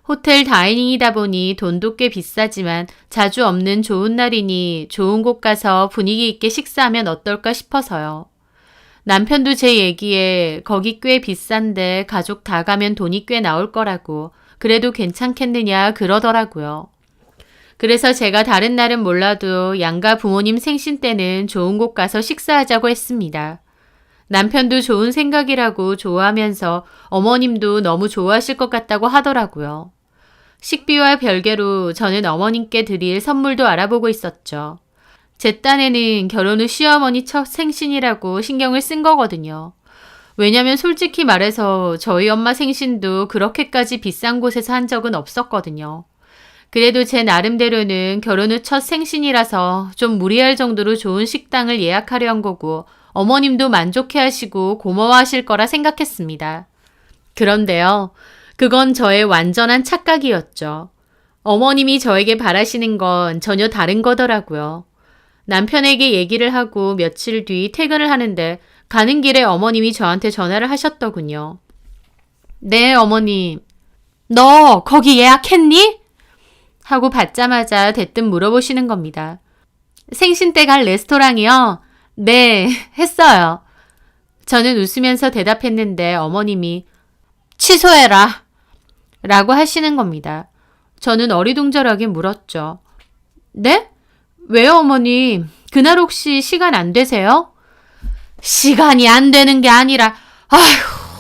A: 호텔 다이닝이다 보니 돈도 꽤 비싸지만 자주 없는 좋은 날이니 좋은 곳 가서 분위기 있게 식사하면 어떨까 싶어서요. 남편도 제 얘기에 거기 꽤 비싼데 가족 다 가면 돈이 꽤 나올 거라고 그래도 괜찮겠느냐 그러더라고요. 그래서 제가 다른 날은 몰라도 양가 부모님 생신 때는 좋은 곳 가서 식사하자고 했습니다. 남편도 좋은 생각이라고 좋아하면서 어머님도 너무 좋아하실 것 같다고 하더라고요. 식비와 별개로 저는 어머님께 드릴 선물도 알아보고 있었죠. 제 딴에는 결혼 후 시어머니 첫 생신이라고 신경을 쓴 거거든요. 왜냐면 솔직히 말해서 저희 엄마 생신도 그렇게까지 비싼 곳에서 한 적은 없었거든요. 그래도 제 나름대로는 결혼 후 첫 생신이라서 좀 무리할 정도로 좋은 식당을 예약하려 한 거고 어머님도 만족해 하시고 고마워하실 거라 생각했습니다. 그런데요. 그건 저의 완전한 착각이었죠. 어머님이 저에게 바라시는 건 전혀 다른 거더라고요. 남편에게 얘기를 하고 며칠 뒤 퇴근을 하는데 가는 길에 어머님이 저한테 전화를 하셨더군요. 네, 어머님. 너 거기 예약했니? 하고 받자마자 대뜸 물어보시는 겁니다. 생신 때 갈 레스토랑이요? 네, 했어요. 저는 웃으면서 대답했는데 어머님이 취소해라 라고 하시는 겁니다. 저는 어리둥절하게 물었죠. 네? 왜요, 어머님? 그날 혹시 시간 안 되세요? 시간이 안 되는 게 아니라 아휴,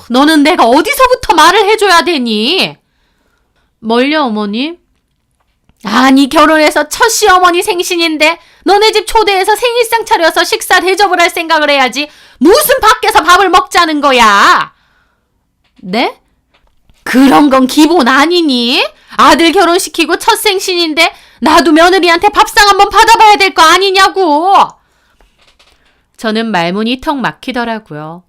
A: 너는 내가 어디서부터 말을 해줘야 되니? 뭘요, 어머님? 아니, 결혼해서 첫 시어머니 생신인데 너네 집 초대해서 생일상 차려서 식사 대접을 할 생각을 해야지 무슨 밖에서 밥을 먹자는 거야? 네? 그런 건 기본 아니니? 아들 결혼시키고 첫 생신인데 나도 며느리한테 밥상 한번 받아봐야 될 거 아니냐고. 저는 말문이 턱 막히더라고요.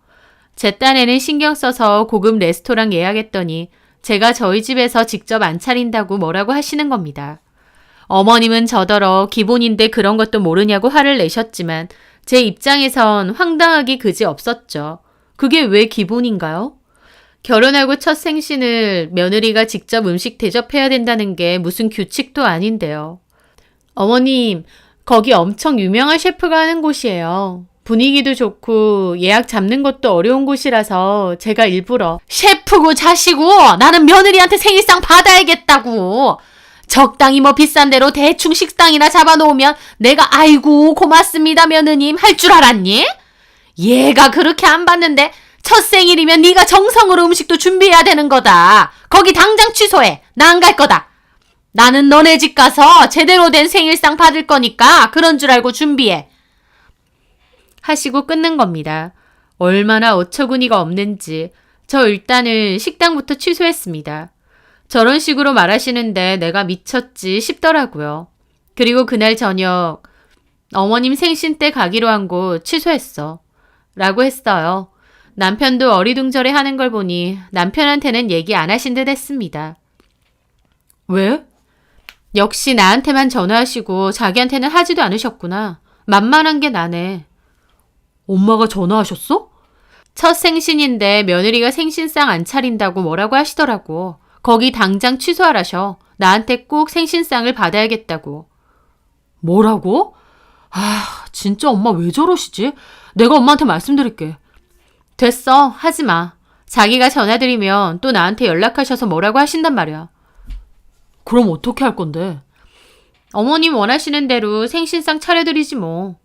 A: 제 딴에는 신경 써서 고급 레스토랑 예약했더니 제가 저희 집에서 직접 안 차린다고 뭐라고 하시는 겁니다. 어머님은 저더러 기본인데 그런 것도 모르냐고 화를 내셨지만 제 입장에선 황당하기 그지 없었죠. 그게 왜 기본인가요? 결혼하고 첫 생신을 며느리가 직접 음식 대접해야 된다는 게 무슨 규칙도 아닌데요. 어머님, 거기 엄청 유명한 셰프가 하는 곳이에요. 분위기도 좋고 예약 잡는 것도 어려운 곳이라서 제가 일부러 셰프고 자시고 나는 며느리한테 생일상 받아야겠다고. 적당히 뭐 비싼 대로 대충 식당이나 잡아놓으면 내가 아이고 고맙습니다 며느님 할 줄 알았니? 얘가 그렇게 안 받는데
B: 첫 생일이면 네가 정성으로 음식도 준비해야 되는 거다. 거기 당장 취소해. 나 안 갈 거다. 나는 너네 집 가서 제대로 된 생일상 받을 거니까 그런 줄 알고 준비해.
A: 하시고 끊는 겁니다. 얼마나 어처구니가 없는지 저 일단은 식당부터 취소했습니다. 저런 식으로 말하시는데 내가 미쳤지 싶더라고요. 그리고 그날 저녁 어머님 생신 때 가기로 한 곳 취소했어. 라고 했어요. 남편도 어리둥절해 하는 걸 보니 남편한테는 얘기 안 하신 듯 했습니다. 왜? 역시 나한테만 전화하시고 자기한테는 하지도 않으셨구나. 만만한 게 나네. 엄마가 전화하셨어? 첫 생신인데 며느리가 생신상 안 차린다고 뭐라고 하시더라고. 거기 당장 취소하라셔. 나한테 꼭 생신상을 받아야겠다고. 뭐라고? 아, 진짜 엄마 왜 저러시지? 내가 엄마한테 말씀드릴게. 됐어, 하지 마. 자기가 전화드리면 또 나한테 연락하셔서 뭐라고 하신단 말이야. 그럼 어떻게 할 건데? 어머님 원하시는 대로 생신상 차려드리지 뭐.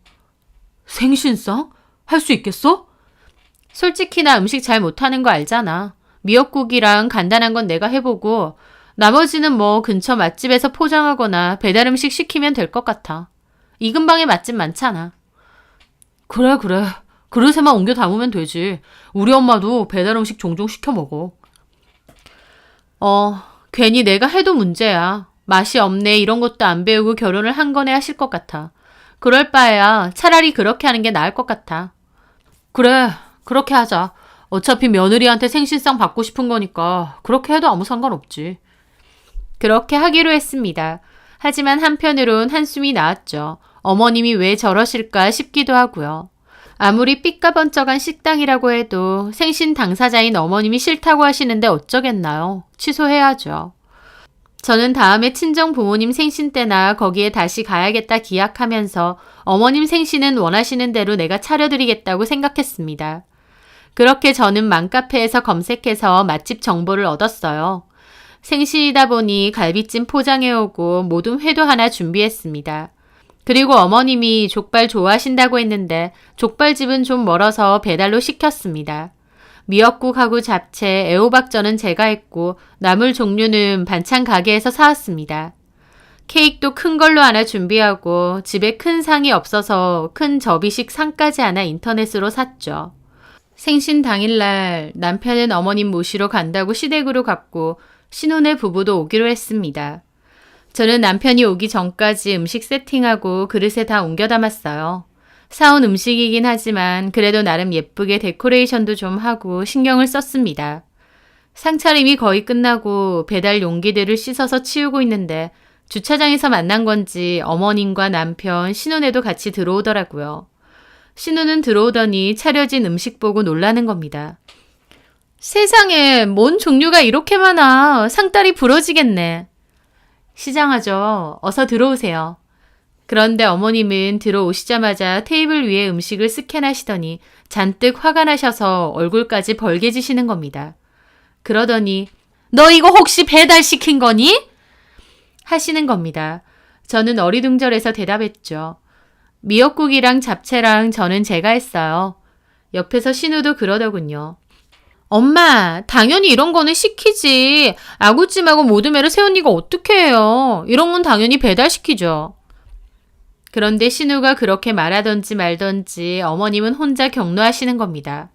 A: 생신상? 할 수 있겠어? 솔직히 나 음식 잘 못하는 거 알잖아. 미역국이랑 간단한 건 내가 해보고 나머지는 뭐 근처 맛집에서 포장하거나 배달 음식 시키면 될 것 같아. 이 근방에 맛집 많잖아. 그래. 그릇에만 옮겨 담으면 되지. 우리 엄마도 배달 음식 종종 시켜 먹어. 괜히 내가 해도 문제야. 맛이 없네 이런 것도 안 배우고 결혼을 한 거네 하실 것 같아. 그럴 바에야 차라리 그렇게 하는 게 나을 것 같아. 그래, 그렇게 하자. 어차피 며느리한테 생신상 받고 싶은 거니까 그렇게 해도 아무 상관없지. 그렇게 하기로 했습니다. 하지만 한편으론 한숨이 나왔죠. 어머님이 왜 저러실까 싶기도 하고요. 아무리 삐까번쩍한 식당이라고 해도 생신 당사자인 어머님이 싫다고 하시는데 어쩌겠나요? 취소해야죠. 저는 다음에 친정 부모님 생신 때나 거기에 다시 가야겠다 기약하면서 어머님 생신은 원하시는 대로 내가 차려드리겠다고 생각했습니다. 그렇게 저는 맘카페에서 검색해서 맛집 정보를 얻었어요. 생신이다 보니 갈비찜 포장해오고 모둠 회도 하나 준비했습니다. 그리고 어머님이 족발 좋아하신다고 했는데 족발집은 좀 멀어서 배달로 시켰습니다. 미역국하고 잡채, 애호박전은 제가 했고 나물 종류는 반찬 가게에서 사왔습니다. 케이크도 큰 걸로 하나 준비하고 집에 큰 상이 없어서 큰 접이식 상까지 하나 인터넷으로 샀죠. 생신 당일날 남편은 어머님 모시러 간다고 시댁으로 갔고 신혼의 부부도 오기로 했습니다. 저는 남편이 오기 전까지 음식 세팅하고 그릇에 다 옮겨 담았어요. 사온 음식이긴 하지만 그래도 나름 예쁘게 데코레이션도 좀 하고 신경을 썼습니다. 상차림이 거의 끝나고 배달 용기들을 씻어서 치우고 있는데 주차장에서 만난 건지 어머님과 남편, 신혼애도 같이 들어오더라고요. 신우는 들어오더니 차려진 음식 보고 놀라는 겁니다. 세상에 뭔 종류가 이렇게 많아. 상다리 부러지겠네. 시장하죠. 어서 들어오세요. 그런데 어머님은 들어오시자마자 테이블 위에 음식을 스캔하시더니 잔뜩 화가 나셔서 얼굴까지 벌개지시는 겁니다. 그러더니 너 이거 혹시 배달시킨 거니? 하시는 겁니다. 저는 어리둥절해서 대답했죠. 미역국이랑 잡채랑 저는 제가 했어요. 옆에서 신우도 그러더군요. 엄마, 당연히 이런 거는 시키지. 아구찜하고 모둠회를 새언니가 어떻게 해요. 이런 건 당연히 배달시키죠. 그런데 신우가 그렇게 말하던지 말던지 어머님은 혼자 격노하시는 겁니다.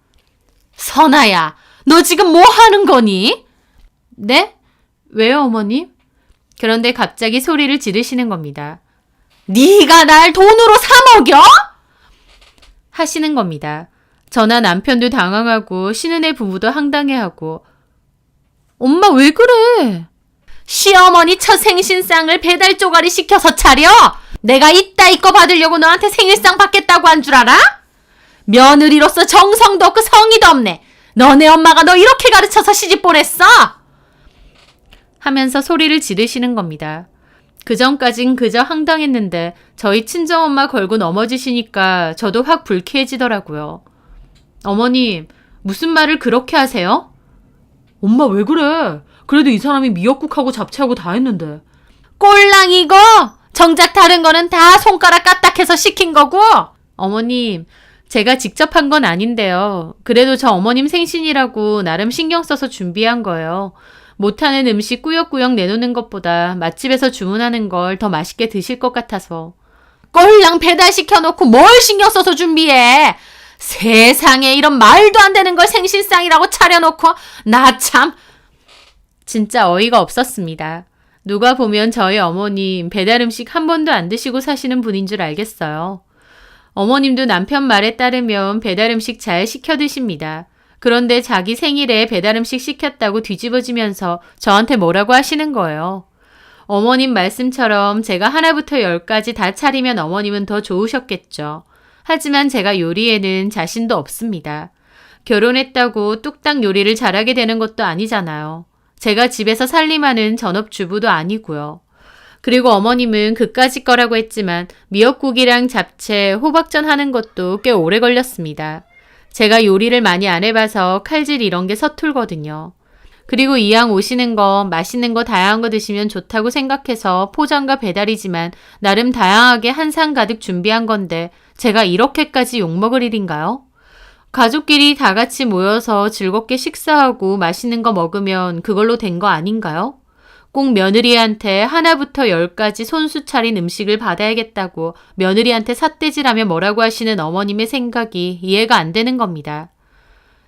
A: 선아야, 너 지금 뭐 하는 거니? 네? 왜요, 어머님? 그런데 갑자기 소리를 지르시는 겁니다. 네가 날 돈으로 사먹여? 하시는 겁니다. 저나 남편도 당황하고 신은의 부부도 황당해하고 엄마 왜 그래? 시어머니 첫 생신상을 배달 쪼가리 시켜서 차려? 내가 이따 이거 받으려고 너한테 생일상 받겠다고 한 줄 알아? 며느리로서 정성도 없고 성의도 없네. 너네 엄마가 너 이렇게 가르쳐서 시집 보냈어? 하면서 소리를 지르시는 겁니다. 그전까진 그저 황당했는데 저희 친정엄마 걸고 넘어지시니까 저도 확 불쾌해지더라고요. 어머님, 무슨 말을 그렇게 하세요? 엄마 왜 그래? 그래도 이 사람이 미역국하고 잡채하고 다 했는데. 꼴랑이고 정작 다른 거는 다 손가락 까딱해서 시킨 거고. 어머님,
B: 제가 직접 한 건 아닌데요. 그래도 저 어머님 생신이라고 나름 신경 써서 준비한 거예요. 못하는 음식 꾸역꾸역 내놓는 것보다 맛집에서 주문하는 걸 더 맛있게 드실 것 같아서. 꼴랑 배달시켜놓고 뭘 신경 써서 준비해. 세상에 이런 말도 안 되는 걸 생신상이라고 차려놓고 나 참. 진짜 어이가 없었습니다. 누가 보면 저희 어머님 배달 음식 한 번도 안 드시고 사시는 분인 줄 알겠어요. 어머님도 남편 말에 따르면 배달 음식 잘 시켜 드십니다. 그런데 자기 생일에 배달 음식 시켰다고 뒤집어지면서 저한테 뭐라고 하시는 거예요. 어머님 말씀처럼 제가 하나부터 열까지 다 차리면 어머님은 더 좋으셨겠죠. 하지만 제가 요리에는 자신도 없습니다. 결혼했다고 뚝딱 요리를 잘하게 되는 것도 아니잖아요. 제가 집에서 살림하는 전업주부도 아니고요. 그리고 어머님은 그까짓 거라고 했지만 미역국이랑 잡채, 호박전 하는 것도 꽤 오래 걸렸습니다. 제가 요리를 많이 안 해봐서 칼질 이런 게 서툴거든요. 그리고 이왕 오시는 거 맛있는 거 다양한 거 드시면 좋다고 생각해서 포장과 배달이지만 나름 다양하게 한 상 가득 준비한 건데 제가 이렇게까지 욕먹을 일인가요? 가족끼리 다 같이 모여서 즐겁게 식사하고 맛있는 거 먹으면 그걸로 된 거 아닌가요? 꼭 며느리한테 하나부터 열까지 손수 차린 음식을 받아야겠다고 며느리한테 삿대질하며 뭐라고 하시는 어머님의 생각이 이해가 안 되는 겁니다.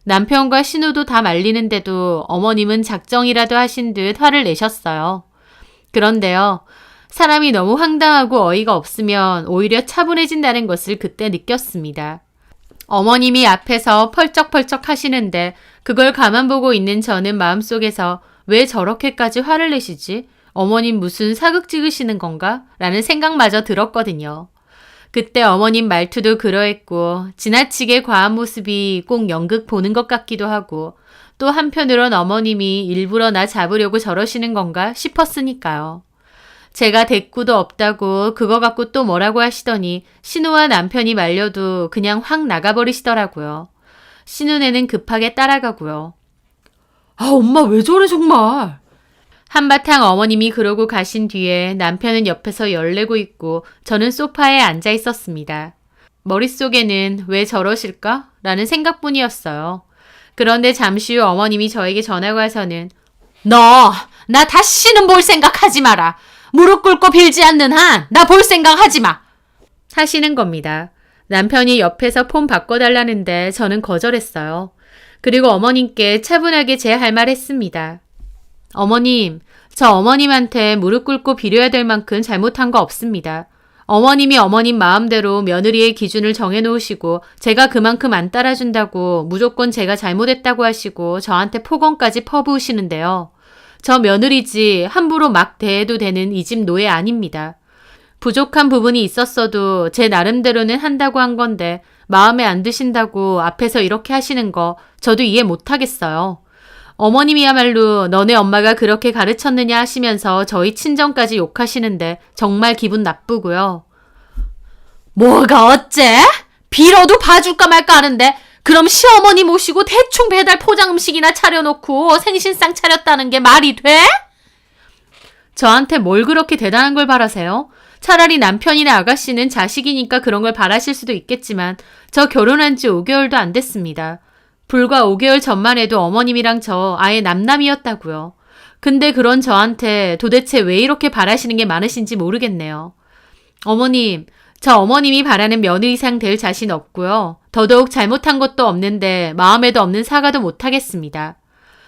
B: 남편과 신우도 다 말리는데도 어머님은 작정이라도 하신 듯 화를 내셨어요. 그런데요, 사람이 너무 황당하고 어이가 없으면 오히려 차분해진다는 것을 그때 느꼈습니다. 어머님이 앞에서 펄쩍펄쩍 하시는데 그걸 가만 보고 있는 저는 마음속에서 왜 저렇게까지 화를 내시지? 어머님 무슨 사극 찍으시는 건가? 라는 생각마저 들었거든요. 그때 어머님 말투도 그러했고 지나치게 과한 모습이 꼭 연극 보는 것 같기도 하고 또 한편으론 어머님이 일부러 나 잡으려고 저러시는 건가 싶었으니까요. 제가 대꾸도 없다고 그거 갖고 또 뭐라고 하시더니 신우와 남편이 말려도 그냥 확 나가버리시더라고요. 신우네는 급하게 따라가고요. 아, 엄마 왜 저래 정말. 한바탕 어머님이 그러고 가신 뒤에 남편은 옆에서 열내고 있고 저는 소파에 앉아 있었습니다. 머릿속에는 왜 저러실까? 라는 생각뿐이었어요. 그런데 잠시 후 어머님이 저에게 전화가 와서는 너, 나 다시는 볼 생각하지 마라. 무릎 꿇고 빌지 않는 한 나 볼 생각하지 마. 하시는 겁니다. 남편이 옆에서 폰 바꿔달라는데 저는 거절했어요. 그리고 어머님께 차분하게 제 할 말 했습니다. 어머님, 저 어머님한테 무릎 꿇고 빌어야 될 만큼 잘못한 거 없습니다. 어머님이 어머님 마음대로 며느리의 기준을 정해놓으시고 제가 그만큼 안 따라준다고 무조건 제가 잘못했다고 하시고 저한테 폭언까지 퍼부으시는데요. 저 며느리지 함부로 막 대해도 되는 이 집 노예 아닙니다. 부족한 부분이 있었어도 제 나름대로는 한다고 한 건데 마음에 안 드신다고 앞에서 이렇게 하시는 거 저도 이해 못하겠어요. 어머님이야말로 너네 엄마가 그렇게 가르쳤느냐 하시면서 저희 친정까지 욕하시는데 정말 기분 나쁘고요. 뭐가 어째? 빌어도 봐줄까 말까 하는데 그럼 시어머니 모시고 대충 배달 포장 음식이나 차려놓고 생신상 차렸다는 게 말이 돼? 저한테 뭘 그렇게 대단한 걸 바라세요? 차라리 남편이나 아가씨는 자식이니까 그런 걸 바라실 수도 있겠지만 저 결혼한 지 5개월도 안 됐습니다. 불과 5개월 전만 해도 어머님이랑 저 아예 남남이었다고요. 근데 그런 저한테 도대체 왜 이렇게 바라시는 게 많으신지 모르겠네요. 어머님, 저 어머님이 바라는 며느리상 될 자신 없고요. 더더욱 잘못한 것도 없는데 마음에도 없는 사과도 못하겠습니다.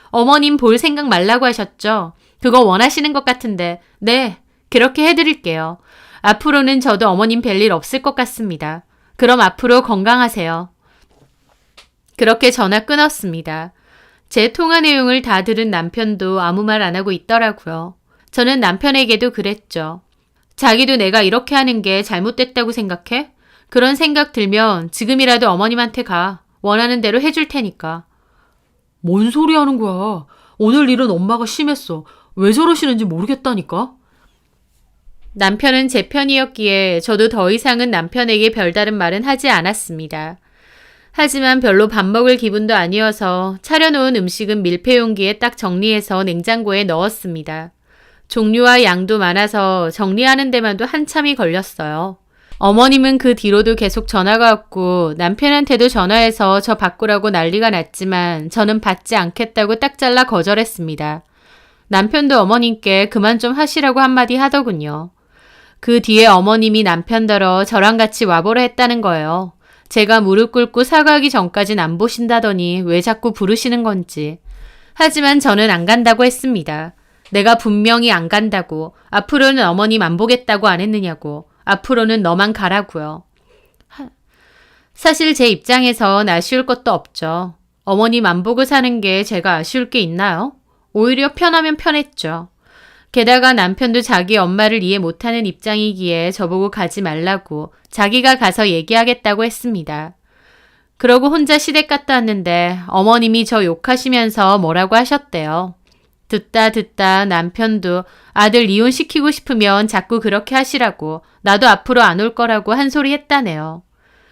B: 어머님 볼 생각 말라고 하셨죠? 그거 원하시는 것 같은데 네, 그렇게 해드릴게요. 앞으로는 저도 어머님 뵐일 없을 것 같습니다. 그럼 앞으로 건강하세요. 그렇게 전화 끊었습니다. 제 통화 내용을 다 들은 남편도 아무 말 안 하고 있더라고요. 저는 남편에게도 그랬죠. 자기도 내가 이렇게 하는 게 잘못됐다고 생각해? 그런 생각 들면 지금이라도 어머님한테 가. 원하는 대로 해줄 테니까. 뭔 소리 하는 거야. 오늘 일은 엄마가 심했어. 왜 저러시는지 모르겠다니까. 남편은 제 편이었기에 저도 더 이상은 남편에게 별다른 말은 하지 않았습니다. 하지만 별로 밥 먹을 기분도 아니어서 차려놓은 음식은 밀폐 용기에 딱 정리해서 냉장고에 넣었습니다. 종류와 양도 많아서 정리하는 데만도 한참이 걸렸어요. 어머님은 그 뒤로도 계속 전화가 왔고 남편한테도 전화해서 저 바꾸라고 난리가 났지만 저는 받지 않겠다고 딱 잘라 거절했습니다. 남편도 어머님께 그만 좀 하시라고 한마디 하더군요. 그 뒤에 어머님이 남편더러 저랑 같이 와보라 했다는 거예요. 제가 무릎 꿇고 사과하기 전까진 안 보신다더니 왜 자꾸 부르시는 건지. 하지만 저는 안 간다고 했습니다. 내가 분명히 안 간다고. 앞으로는 어머님 안 보겠다고 안 했느냐고. 앞으로는 너만 가라고요. 사실 제 입장에선 아쉬울 것도 없죠. 어머님 안 보고 사는 게 제가 아쉬울 게 있나요? 오히려 편하면 편했죠. 게다가 남편도 자기 엄마를 이해 못하는 입장이기에 저보고 가지 말라고 자기가 가서 얘기하겠다고 했습니다. 그러고 혼자 시댁 갔다 왔는데 어머님이 저 욕하시면서 뭐라고 하셨대요. 듣다 남편도 아들 이혼시키고 싶으면 자꾸 그렇게 하시라고 나도 앞으로 안 올 거라고 한 소리 했다네요.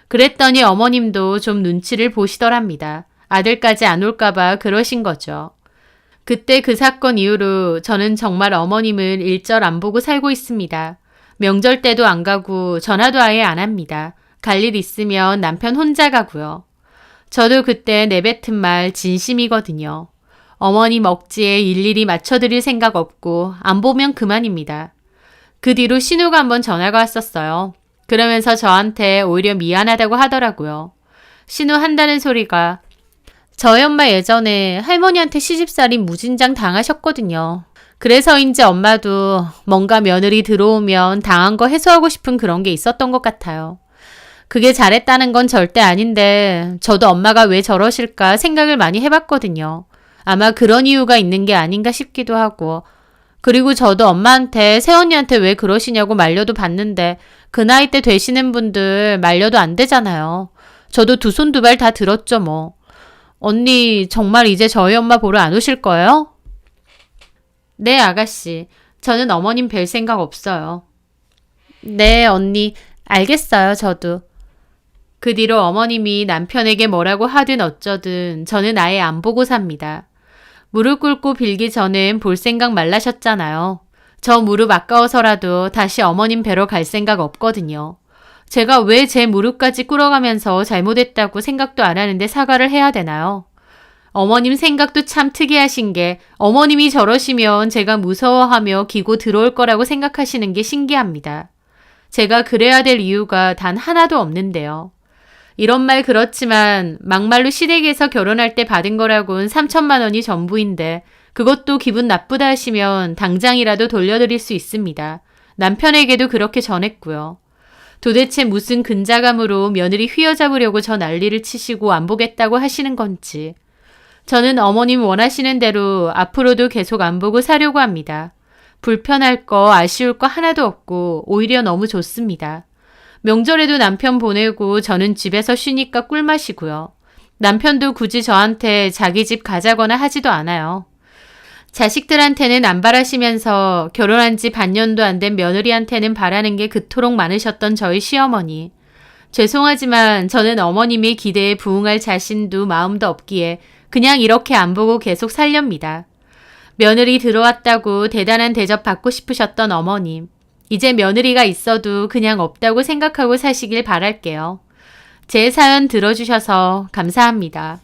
B: 그랬더니 어머님도 좀 눈치를 보시더랍니다. 아들까지 안 올까봐 그러신 거죠. 그때 그 사건 이후로 저는 정말 어머님을 일절 안 보고 살고 있습니다. 명절 때도 안 가고 전화도 아예 안 합니다. 갈 일 있으면 남편 혼자 가고요. 저도 그때 내뱉은 말 진심이거든요. 어머님 억지에 일일이 맞춰드릴 생각 없고 안 보면 그만입니다. 그 뒤로 신우가 한번 전화가 왔었어요. 그러면서 저한테 오히려 미안하다고 하더라고요. 신우 한다는 소리가 저희 엄마 예전에 할머니한테 시집살인 무진장 당하셨거든요. 그래서인지 엄마도 뭔가 며느리 들어오면 당한 거 해소하고 싶은 그런 게 있었던 것 같아요. 그게 잘했다는 건 절대 아닌데 저도 엄마가 왜 저러실까 생각을 많이 해봤거든요. 아마 그런 이유가 있는 게 아닌가 싶기도 하고 그리고 저도 엄마한테 새언니한테 왜 그러시냐고 말려도 봤는데 그 나이 때 되시는 분들 말려도 안 되잖아요. 저도 두 손 두 발 다 들었죠 뭐. 언니 정말 이제 저희 엄마 보러 안 오실 거예요? 네 아가씨. 저는 어머님 뵐 생각 없어요. 네 언니 알겠어요 저도. 그 뒤로 어머님이 남편에게 뭐라고 하든 어쩌든 저는 아예 안 보고 삽니다. 무릎 꿇고 빌기 전엔 볼 생각 말라셨잖아요. 저 무릎 아까워서라도 다시 어머님 뵈러 갈 생각 없거든요. 제가 왜 제 무릎까지 꿇어가면서 잘못했다고 생각도 안 하는데 사과를 해야 되나요? 어머님 생각도 참 특이하신 게 어머님이 저러시면 제가 무서워하며 기고 들어올 거라고 생각하시는 게 신기합니다. 제가 그래야 될 이유가 단 하나도 없는데요. 이런 말 그렇지만 막말로 시댁에서 결혼할 때 받은 거라곤 3천만 원이 전부인데 그것도 기분 나쁘다 하시면 당장이라도 돌려드릴 수 있습니다. 남편에게도 그렇게 전했고요. 도대체 무슨 근자감으로 며느리 휘어잡으려고 저 난리를 치시고 안 보겠다고 하시는 건지. 저는 어머님 원하시는 대로 앞으로도 계속 안 보고 사려고 합니다. 불편할 거 아쉬울 거 하나도 없고 오히려 너무 좋습니다. 명절에도 남편 보내고 저는 집에서 쉬니까 꿀맛이고요. 남편도 굳이 저한테 자기 집 가자거나 하지도 않아요. 자식들한테는 안 바라시면서 결혼한 지 반년도 안 된 며느리한테는 바라는 게 그토록 많으셨던 저희 시어머니. 죄송하지만 저는 어머님의 기대에 부응할 자신도 마음도 없기에 그냥 이렇게 안 보고 계속 살렵니다. 며느리 들어왔다고 대단한 대접 받고 싶으셨던 어머님. 이제 며느리가 있어도 그냥 없다고 생각하고 사시길 바랄게요. 제 사연 들어주셔서 감사합니다.